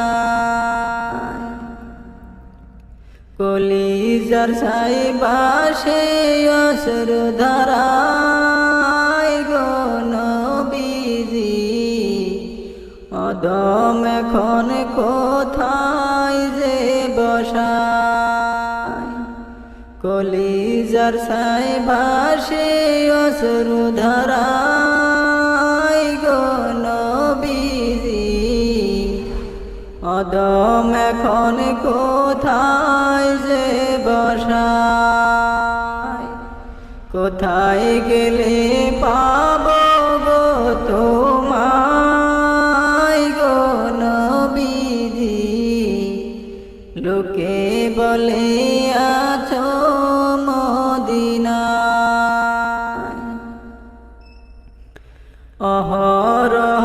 কলিজার ছাই বাসে অশ্রু ধারায় গো নবীজি, অদম এখন কোথায় যে বসায়। কলিজার ছাই বাসে অশ্রু ধারায় গো নবীজি, অদম এখন কোথায় যে বসায়। কোথায় গেলে পাবো গো তোমায় গো নবীজি, লোকে বলে আছো মদিনায়। অহরহ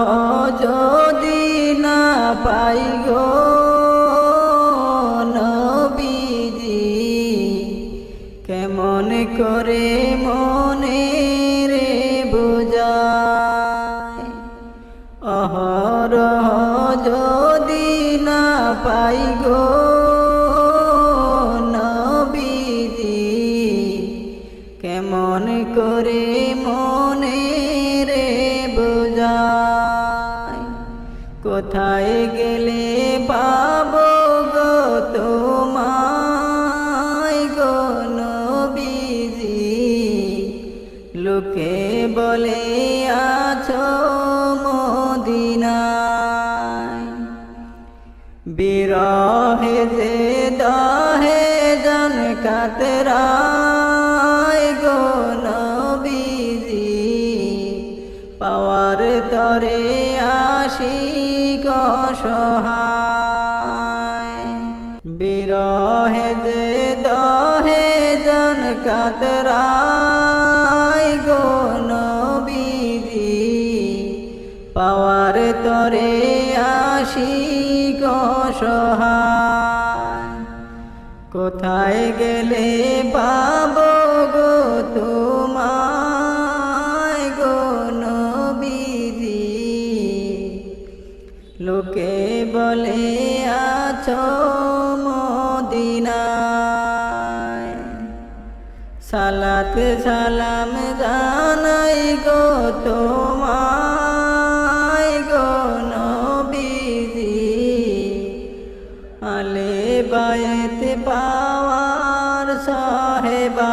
যদি না পাই গো নবীজি, কেমন করে মনে রে বুঝায়। অহরহ যদি না পাই গো নবীজি, কেমন করে মনে রে বুঝায়। কোথায় গেলে পাবো গো তোমায় গো নবীজি, লোকে বলে আছো মদিনায়। বিরহে যে দহে জন কাতরায় গো নবীজি, পাওয়ার তরে আশিক অসহায়। বিরহে যে দহে জন কাতরায় গো নবীজি, পাওয়ার তরে আশিক অসহায়। কোথায় গেলে পাবো গো তোমায় গো নবীজি, লোকে বলে আছো মদিনায়। সালাত সালাম জানাই গো তোমায় গো নবীজি, আলে বায়েত পাওয়ার সাহেবায়।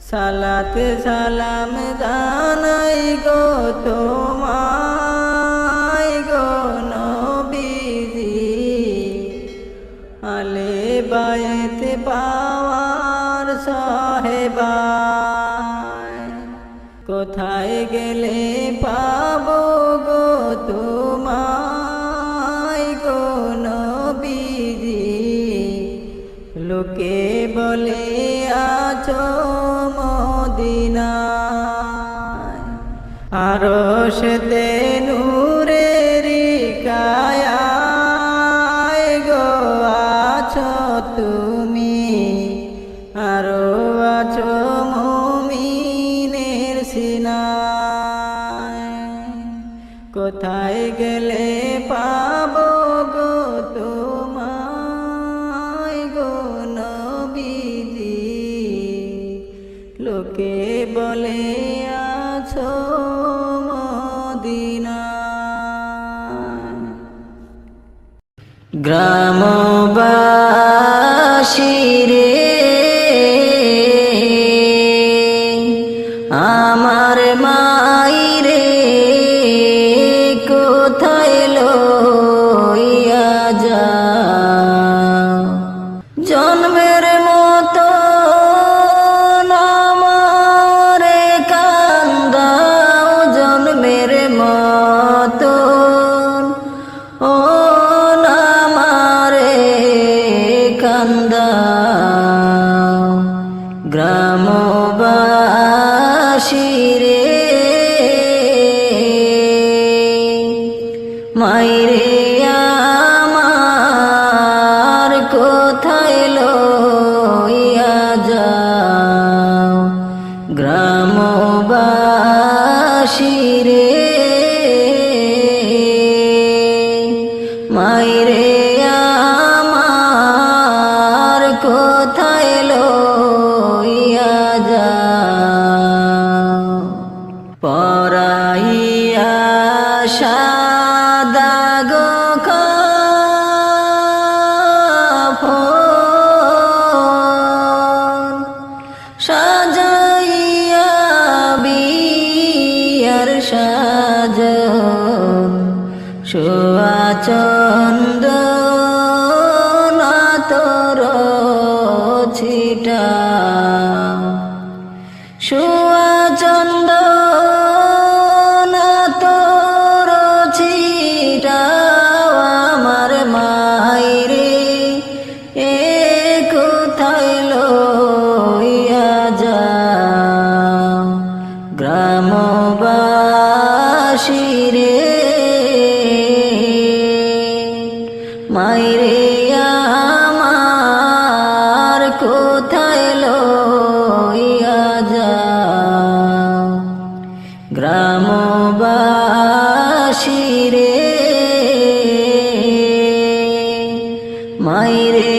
সালাত সালাম জানাই গো তোমায় গো নবীজি, আলে বায়েত পাওয়ার সাহেবায়। কোথায় গেলে পাবো গো তোমায় গো নবীজি, লোকে বলে আছো মদিনায়। আরশেতে নূরের কায়ায় গো আছো তুমি, আরো আছো মুমিনের সিনায়। কোথায় গেলে পাবো গো তোমায় গো নবীজি, লোকে বলে আছো মদিনায়। গ্রামবাসী রে আমার মাইরে, কোথায় লইয়া যাও। জন্মের মতো আমারে কান্দাও, জন্মের মতো ও আমারে কান্দাও। আমার কোথায় লইয়া যাও গ্রামবাসী রে মাইরে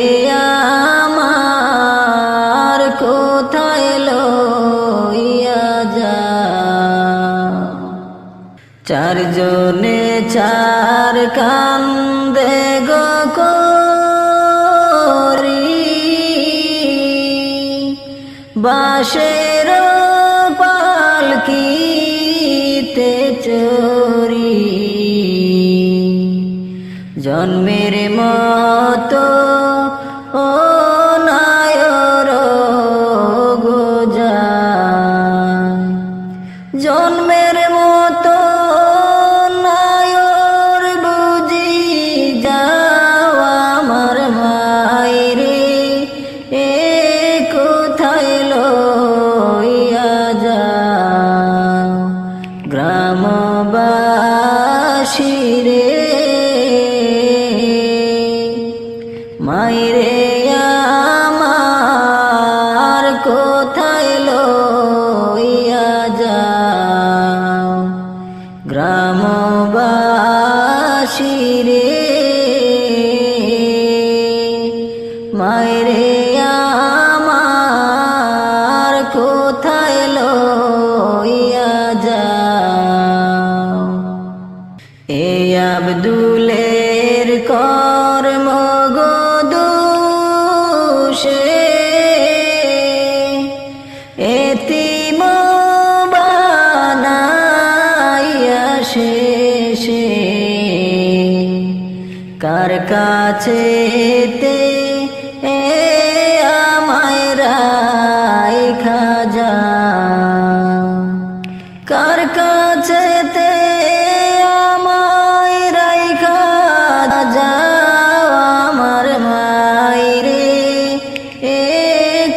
আমার কোথায় লইয়া যাও চারজনে চার কান্দে গো করি বাঁশের পালকিতে চড়ি জন্মের মতো ও নায়র গো যায় জন্মের মতো নায়র বুঝি যাও আমার মাইরে এ কোথায় লইয়া যাও গ্রামবাসী রে মাইরে আমার কোথায় লইয়া যাও গ্রামবাসী রে মাইরে আমার কোথায় লইয়া যাও এ আব্দুলের কর্ম গো দোষে এতিম বানাইয়া শেষে কার কাছেতে এ আমায় রাইখা যাও কার কাছেতে আমায় রাইখা যাও আমার মাইরে এ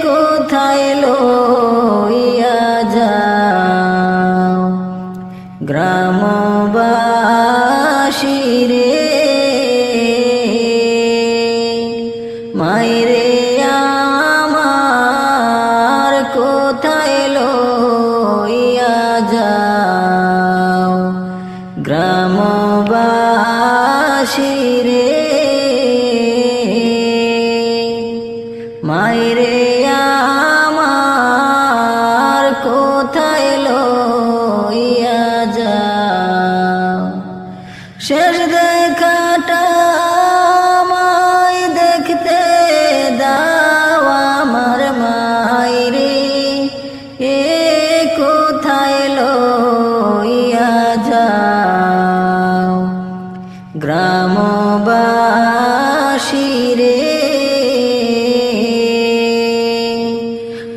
কোথায় লইয়া যাও গ্রামবাসী রে মাইরে আমার কোথায় লইয়া যাও গ্রামবাসী রে মাইরে আমার কোথায় লইয়া যাও শেষ দেখাটা আমায় দেখতে দাও আমার মাইরে এ কোথায় লইয়া যাও গ্রামবাসী রে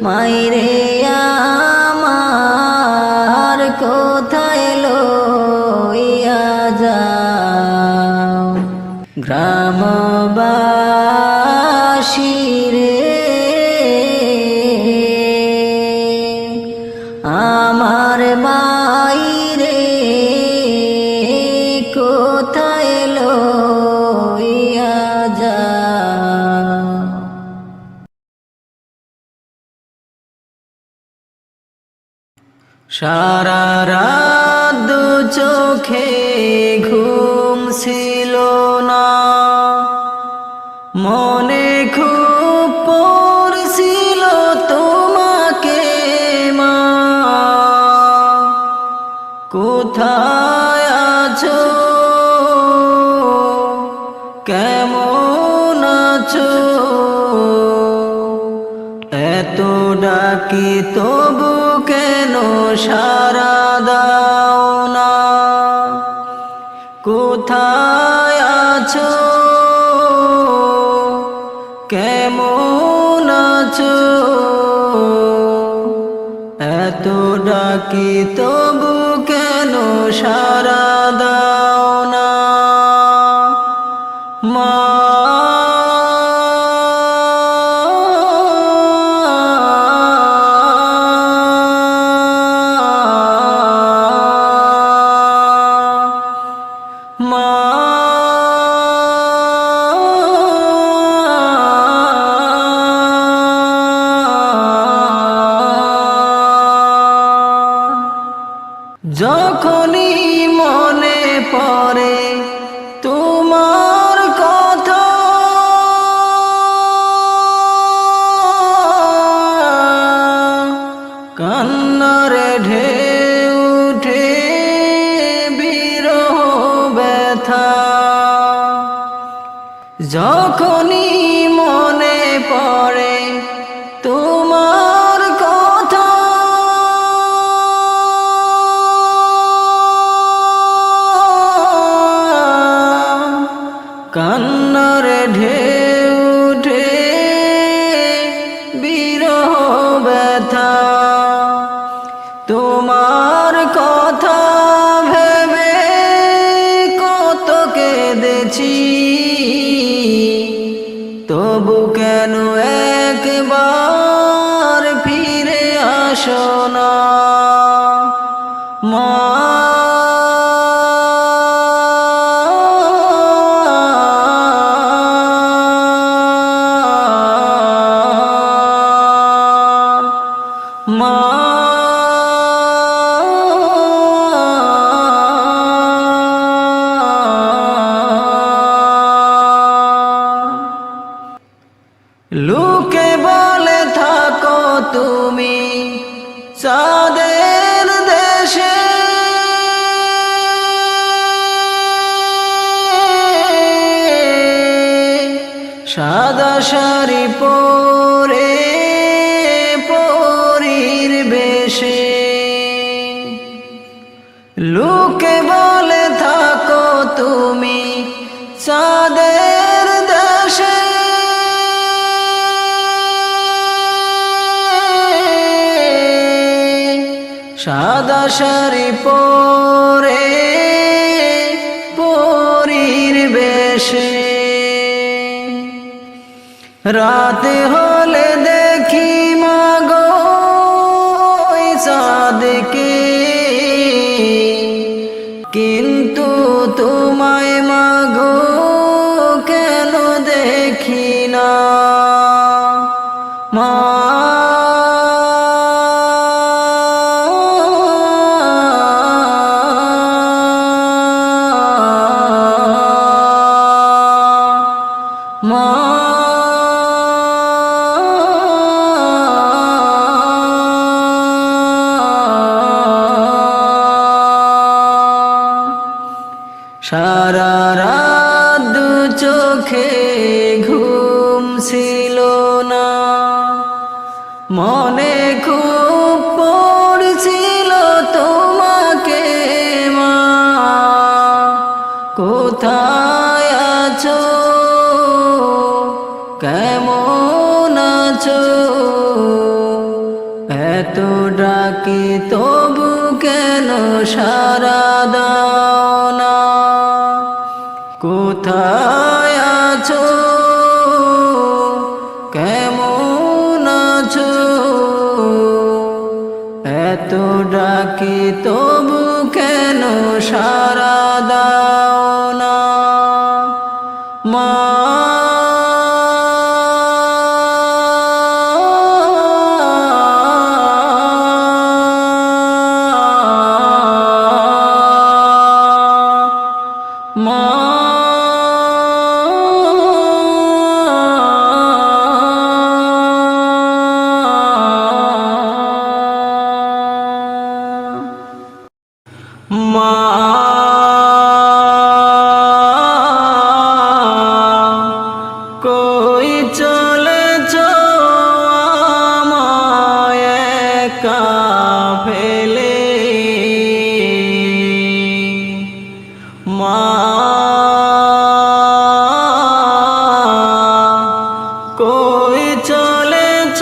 মাইরে আমার কোথায় লইয়া যাও গ্রামবাসী রে আমার মাইরে কোথায় লইয়া যাও সারা রাত দু চোখে ঘুম ছিল না মনে খুব পড়ছিল তোমাকে মা কোথায় আছো কেমন আছো এত ডাকি তবু কেন সারা দাও না কোথায় আছো কেমন আছো এত ডাকি তবু কেন সারা দাও না মা মা যখনই মনে পড়ে তোমার কথা, কান্নার ঢেউ উঠে বিরহ ব্যথা। তোমার কথা ভেবে কত কেঁদেছি, তবু কেন একবার ফিরে আসো না মা। লোকে বলে থাকো তুমি চাঁদের দেশে, সাদা শাড়ি পরে পরীর বেশে। লোকে বলে থাকো তুমি চাঁদের দেশে, সাদা শাড়ি পরে পরীর বেশে। রাতে হলে দেখি মাগো ওই চাঁদকে, কিন্তু তোমায় মাগো কেন দেখি না মা। সারা রাত দু চোখে ঘুম ছিল না, মনে খুব পড়ছিল তোমাকে মা। কোথায় আছো, কেমন আছো, এত ডাকি তবু কেন সাড়া দাও না। কোথায় আছো, কেমন আছো, এত ডাকি তবু কেন সাড়া দাও না মা। মা কই চলেছ আমায় একা ফেলে, মা কই চলেছ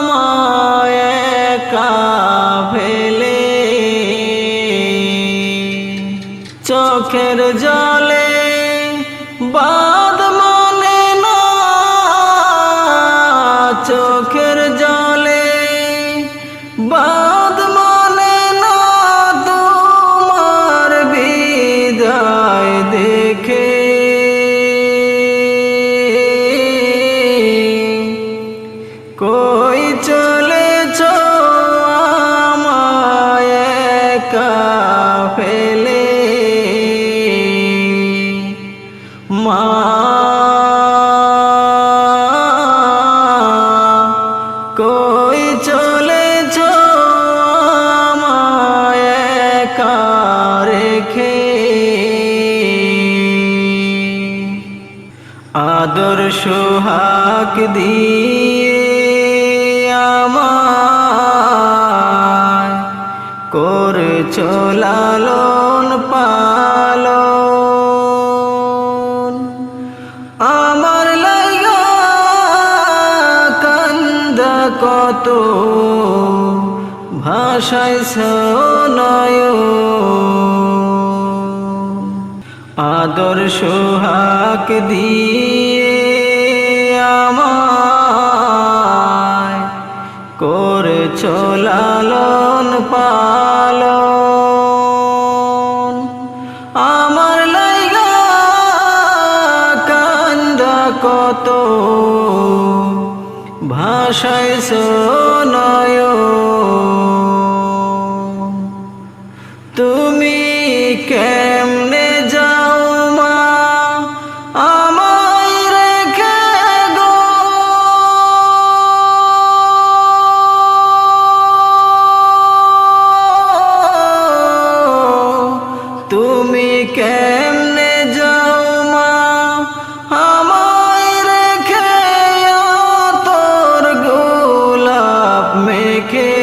আমায় একা ফেলে। চোখের জলে বাদ মনে না আদর সোহাগ দিয়ে আমায় করেছো লালন পালন। আমার লাইগা কান্দা কত ভাষায় নয়ন। আদর সোহাগ দিয়ে আমায় করেছো লালন পালন। আমার লাইগা কান্দা কত ভাষায় নয়ন। তুমি কেমনে যাও মা আমায় রেখে গো, তুমি কেমনে যাও মা আমায় রেখে তোর গোলাপ মেখে।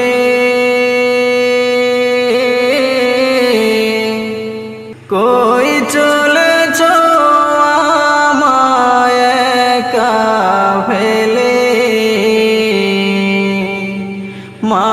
কই চলেছ আমায় একা ফেলে মা।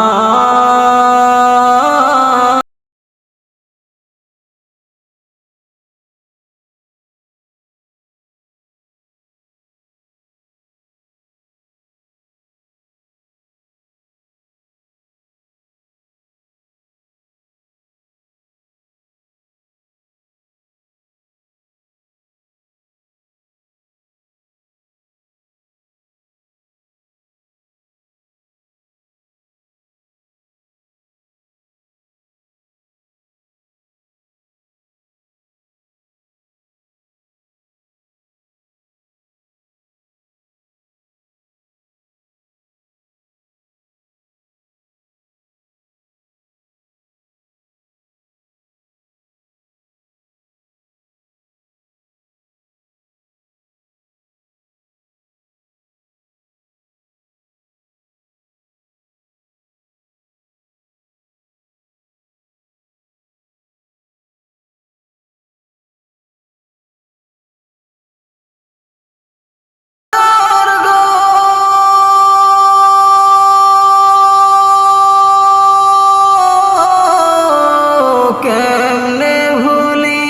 কেমনে ভুলি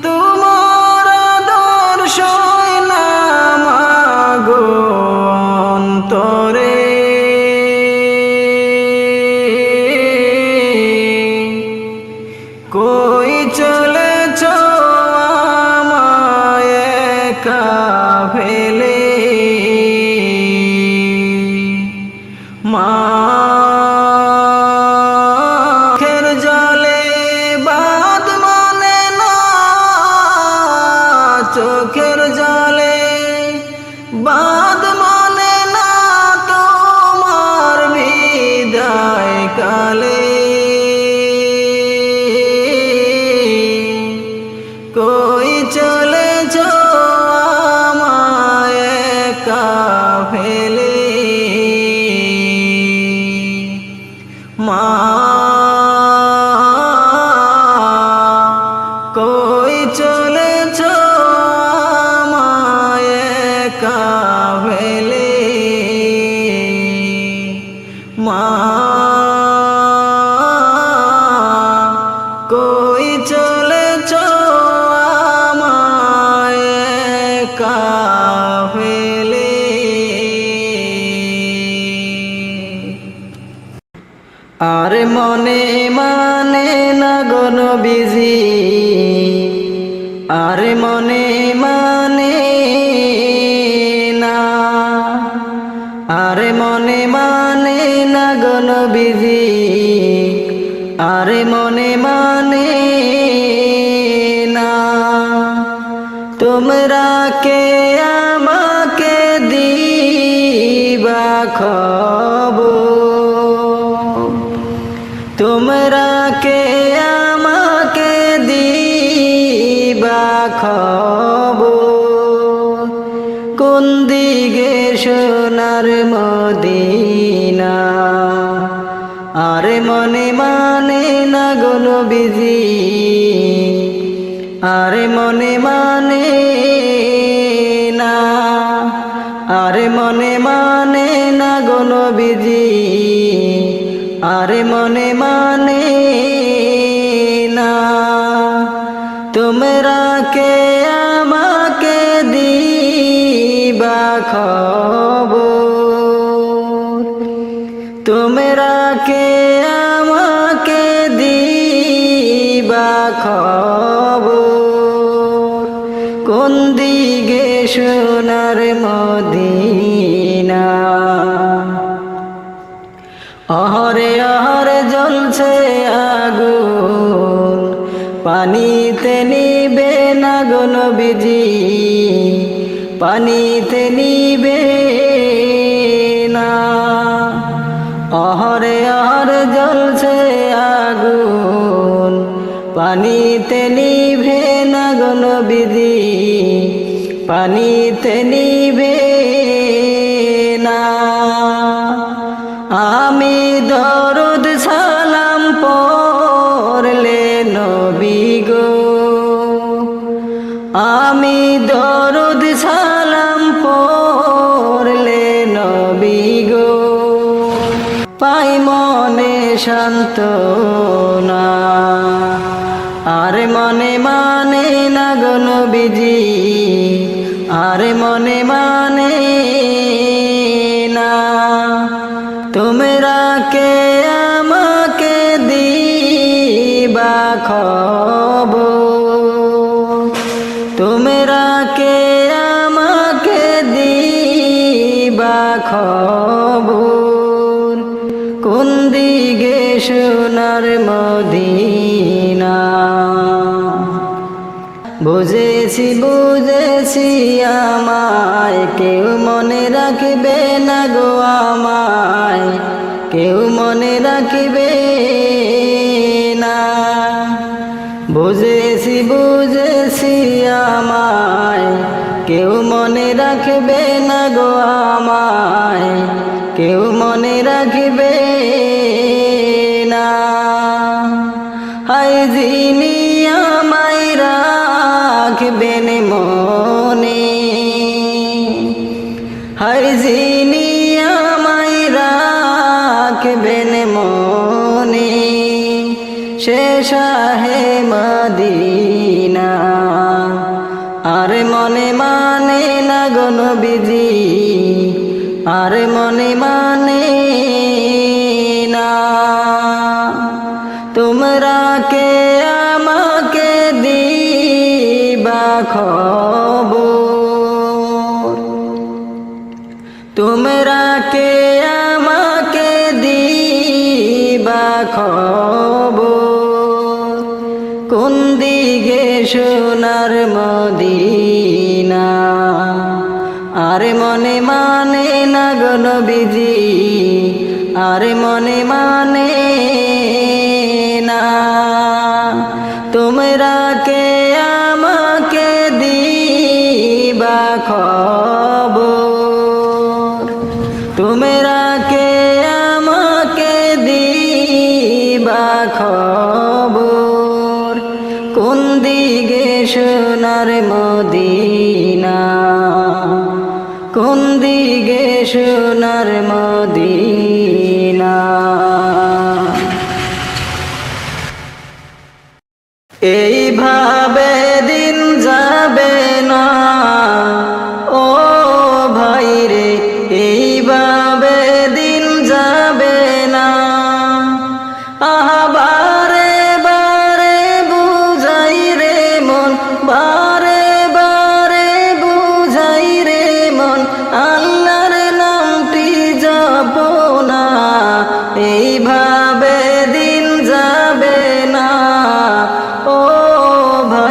তোমার আদর সয় না মাগো অন্তরে। কই চলেছ আমায় একা ফেলে মা। চোখের জলে বাদ মানে না তোমার বিদায় কালে। কই চলেছ আমায় একা ফেলে মা। কই চলেছ আমায় একা ফেলে মা। কই চলেছ আমায় একা ফেলে। আর মনে মানে না গো নবীজি, আর মনে মানে না, আর মনে মানে না গো নবীজি, আর মনে মানে না। তোমরা কে আমাকে দিবা খবর, তোমরা কে আমাকে দিবা খবর। কোন দিকে সোনার মদিনা, আরে মনে মানে না গো নবীজি, আরে মনে মানে না, আরে মনে মানে না গো নবীজি, আরে মনে মানে না। তোমরা কে আমাকে দিবা খবর, তোমরা কে আমাকে দিবা খবর, কোন দিকে সোনার মদিনা। অহরে অহরে জ্বলছে আগুন, পানিতে নিবে না গো নবীজি, পানিতে নিবে না। অহরে অহরে জ্বলছে আগুন, পানিতে নিবে না গো নবীজি, পানিতে নিবে না। আমি দরুদ সালাম পড়লে নবী গো, আমি দরুদ সালাম পড়লে নবী গো, পাই মনে সান্ত্বনা, আরে মনে মানে না গো নবীজি, আরে মনে মানে না। তোমরা কে আমাকে দিবা খবর, তোমরা কে আমাকে দিবা খবর, কোন দিকে সোনার মদিনা। বুঝেছি বুঝেছি আমায় কেউ মনে রাখবে না গো আমায়, কেউ মনে রাখবে না। বুঝেছি বুঝেছি আমায় কেউ মনে রাখবে না গো আমায়, কেউ মনে রাখবে না। হাই যিনি আমায় রাখবেন মনে, হাই যিনি আমায় রাখবেন মনে, সে শাহে মদিনা, আরে মনে মানে না গো নবীজি, আরে মনে মানে না। তোমরা কে আমাকে দিবা খবর, তোমরা কে আমাকে দিবা খবর, কোন দিকে সোনার মদিনা, আরে মনে মানে না গো নবীজি, আরে মনে মানে না। তোমরা কে আমাকে দিবা খবর, তোমরা কে আমাকে দিবা খবর, কোন দিকে সোনার মদিনা, কোন দিকে সোনার মদিনা। এইভাবে দিন যাবে না ও ভাই রে, এইভাবে দিন যাবে না। আহা বারে বারে বুঝাই রে মন, বারে বারে বুঝাই রে মন, আল্লাহর নামটি জপো না। এইভাবে দিন যাবে না ও ভাই।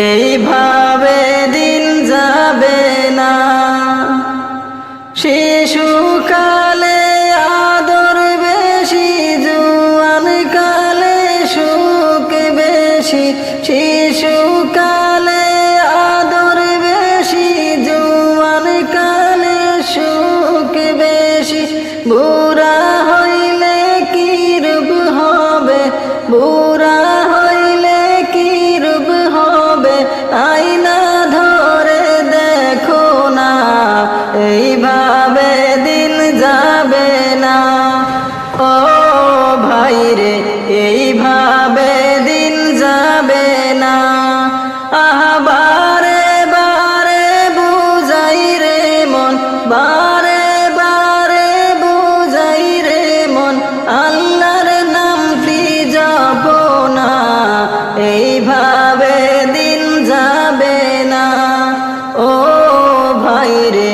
এইভাবে দিন যাবে না। শিশুকালে আদর বেশি, জুয়ান কালে সুখ বেশি। শিশুকালে আদর বেশি, জুয়ান কালে সুখ বেশি। বুড়া হইলে কি রূপ হবে, বুড়া হইলে কি রূপ হবে, আয়না ধরে দেখো না। এইভাবে দিন যাবে না। ও ভাইরে, এইভাবে দিন যাবে না। আহা বারে বারে বুঝাই রে মন, বারে বারে বুঝাই রে মন, আল্লাহর নামটি জপো না। এইভাবে দিন যাবে না। ও ভাইরে,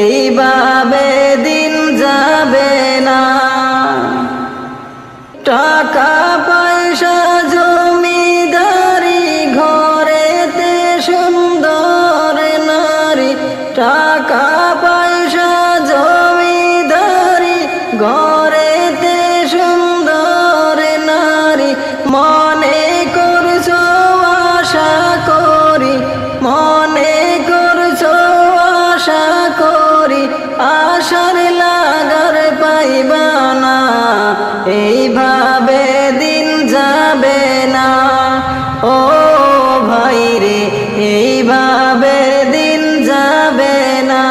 এইভাবে দিন যাবে না। টাকা পয়সা জমিদারি, ঘরেতে সুন্দর নারী। টাকা পয়সা জমিদারি, ঘরেতে সুন্দর নারী। মনে করছো আশা করি, মনে করছো আশা করি, আশার লাগার পাইবা না। এইভাবে দিন যাবে না। ও ভাইরে, এইভাবে দিন যাবে না।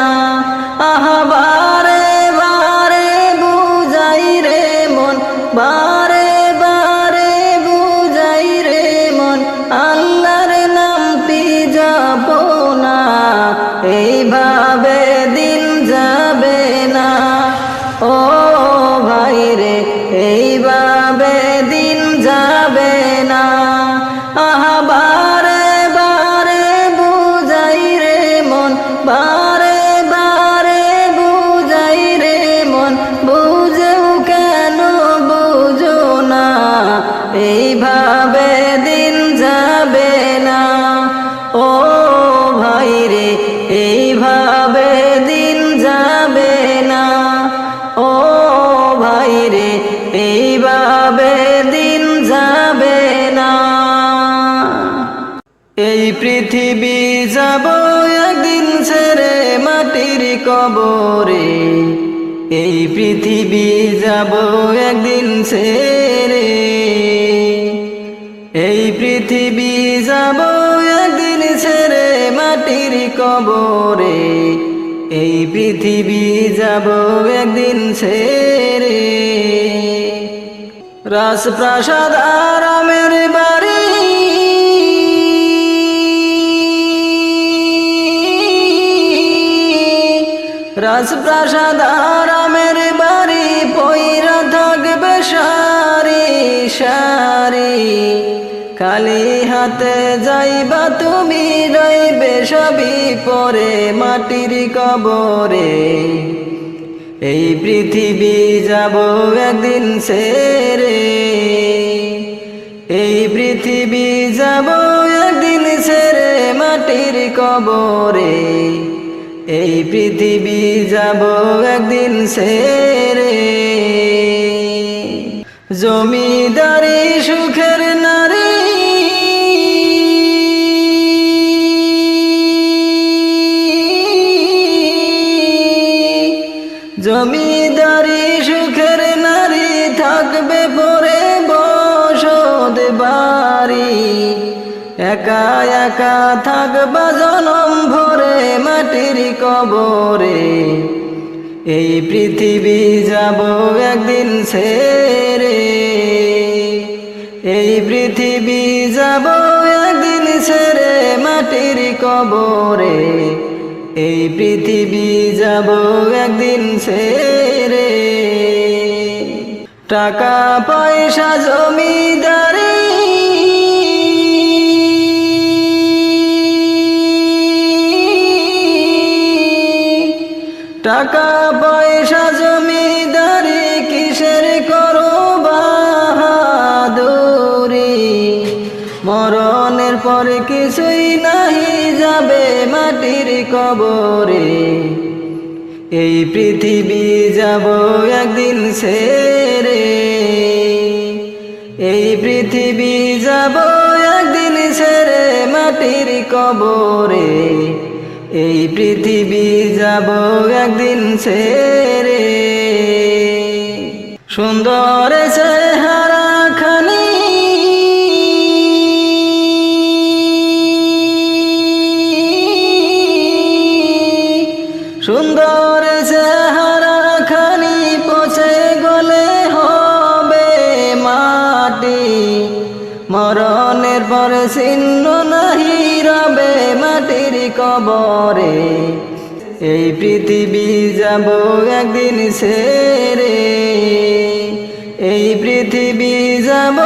আহা বারে বারে বুঝাই রে মন, বারে বারে বুঝাই রে মন, আল্লাহর নামটি জপো না। এইভাবে দিন যাবে না। ও ভাইরে, এইভাবে দিন যাবে না। আহা বারে বারে বুঝাই রে মন, বারে বারে বুঝাই রে মন, বুঝেও কেন বুঝো না। এইভাবে দিন যাবে না। ও ভাইরে, এইভাবে দিন যাবে না। ও ভাইরে, এইভাবে দিন যাবে না। এই পৃথিবী যাব একদিন ছেড়ে মাটির কবরে। এই পৃথিবী যাব একদিন ছেড়ে। এই পৃথিবী যাব একদিন ছেড়ে মাটির কবরে। এই পৃথিবী যাব একদিন ছেড়ে। রাজপ্রাসাদ আরামের বাড়ি, রাজপ্রাসাদ আরামের বাড়ি, পয়রা থাকবে সারি সারি। খালি হাতে যাইবা তুমি, রইবে সবই পরে মাটির কবরে। এই পৃথিবী যাব একদিন ছেড়ে। এই পৃথিবী যাব একদিন ছেড়ে মাটির কবরে। এই পৃথিবী যাব একদিন ছেড়ে। জমিদারি সুখের নারী, জমিদারি সুখের নারী, থাকবে পরে বসত বাড়ি। একা একা থাকবা জনম ভরে মাটির কবরে। এই পৃথিবী যাব একদিন ছেড়ে। এই পৃথিবী যাব একদিন ছেড়ে মাটির কবরে। এই পৃথিবী যাব একদিন ছেড়ে। টাকা পয়সা জমিদারি, টাকা পয়সা জমিদারি, কিসের করো বাহাদুরি। মরণের পর কিছুই নাহি যাবে মাটির কবরে। এই পৃথিবী যাব একদিন ছেড়ে, এই পৃথিবী যাব একদিন ছেড়ে মাটির কবরে। এই পৃথিবী যাব একদিন ছেড়ে। সুন্দর চেহারা খানি সুন্দর চেহারা খানি পচে গলে হবে মাটি। মরণের পর চিহ্ন নাহি রবে মাটির কবরে। এই পৃথিবী যাব একদিন ছেড়ে, এই পৃথিবী যাব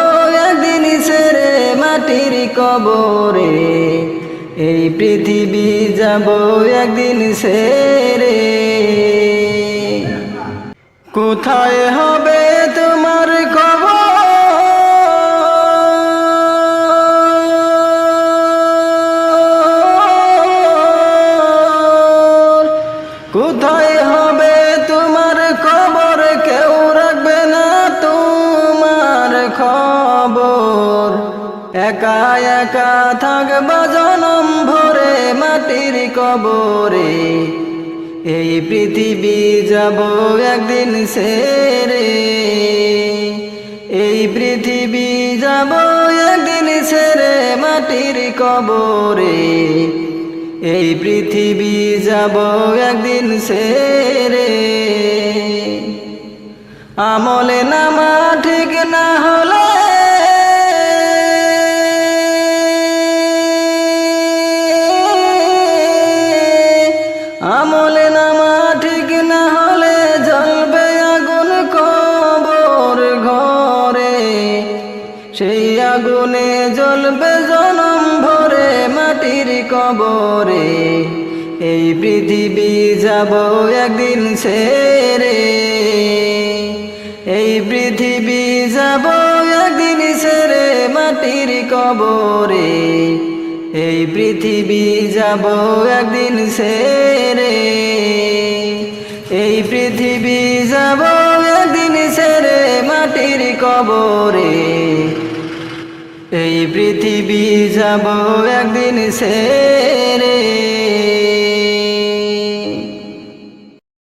একদিন ছেড়ে মাটির কবরে। এই পৃথিবী যাব একদিন ছেড়ে। কোথায় হবে তোমার কবর? কোথায় হবে তোমার কবর? কেউ রাখবে না তোমার খবর। একা একা থাকবা জনম ভরে মাটির কবরে। এই পৃথিবী যাব একদিন ছেড়ে, এই পৃথিবী যাব একদিন ছেড়ে মাটির কবরে। এই পৃথিবী যাব একদিন ছেড়ে। আমলে নামা ঠিক না হলে আমলে নামা ঠিক না হলে জ্বলবে আগুন কবর ঘরে। সেই আগুনে জ্বলবে জনম ভরে মাটির কবরে। এই পৃথিবী যাব একদিন ছেড়ে, এই পৃথিবী যাব একদিন ছেড়ে মাটির কবরে। এই পৃথিবী যাব একদিন ছেড়ে, এই পৃথিবী যাব একদিন ছেড়ে মাটির কবরে। এই পৃথিবী যাব একদিন ছেড়ে।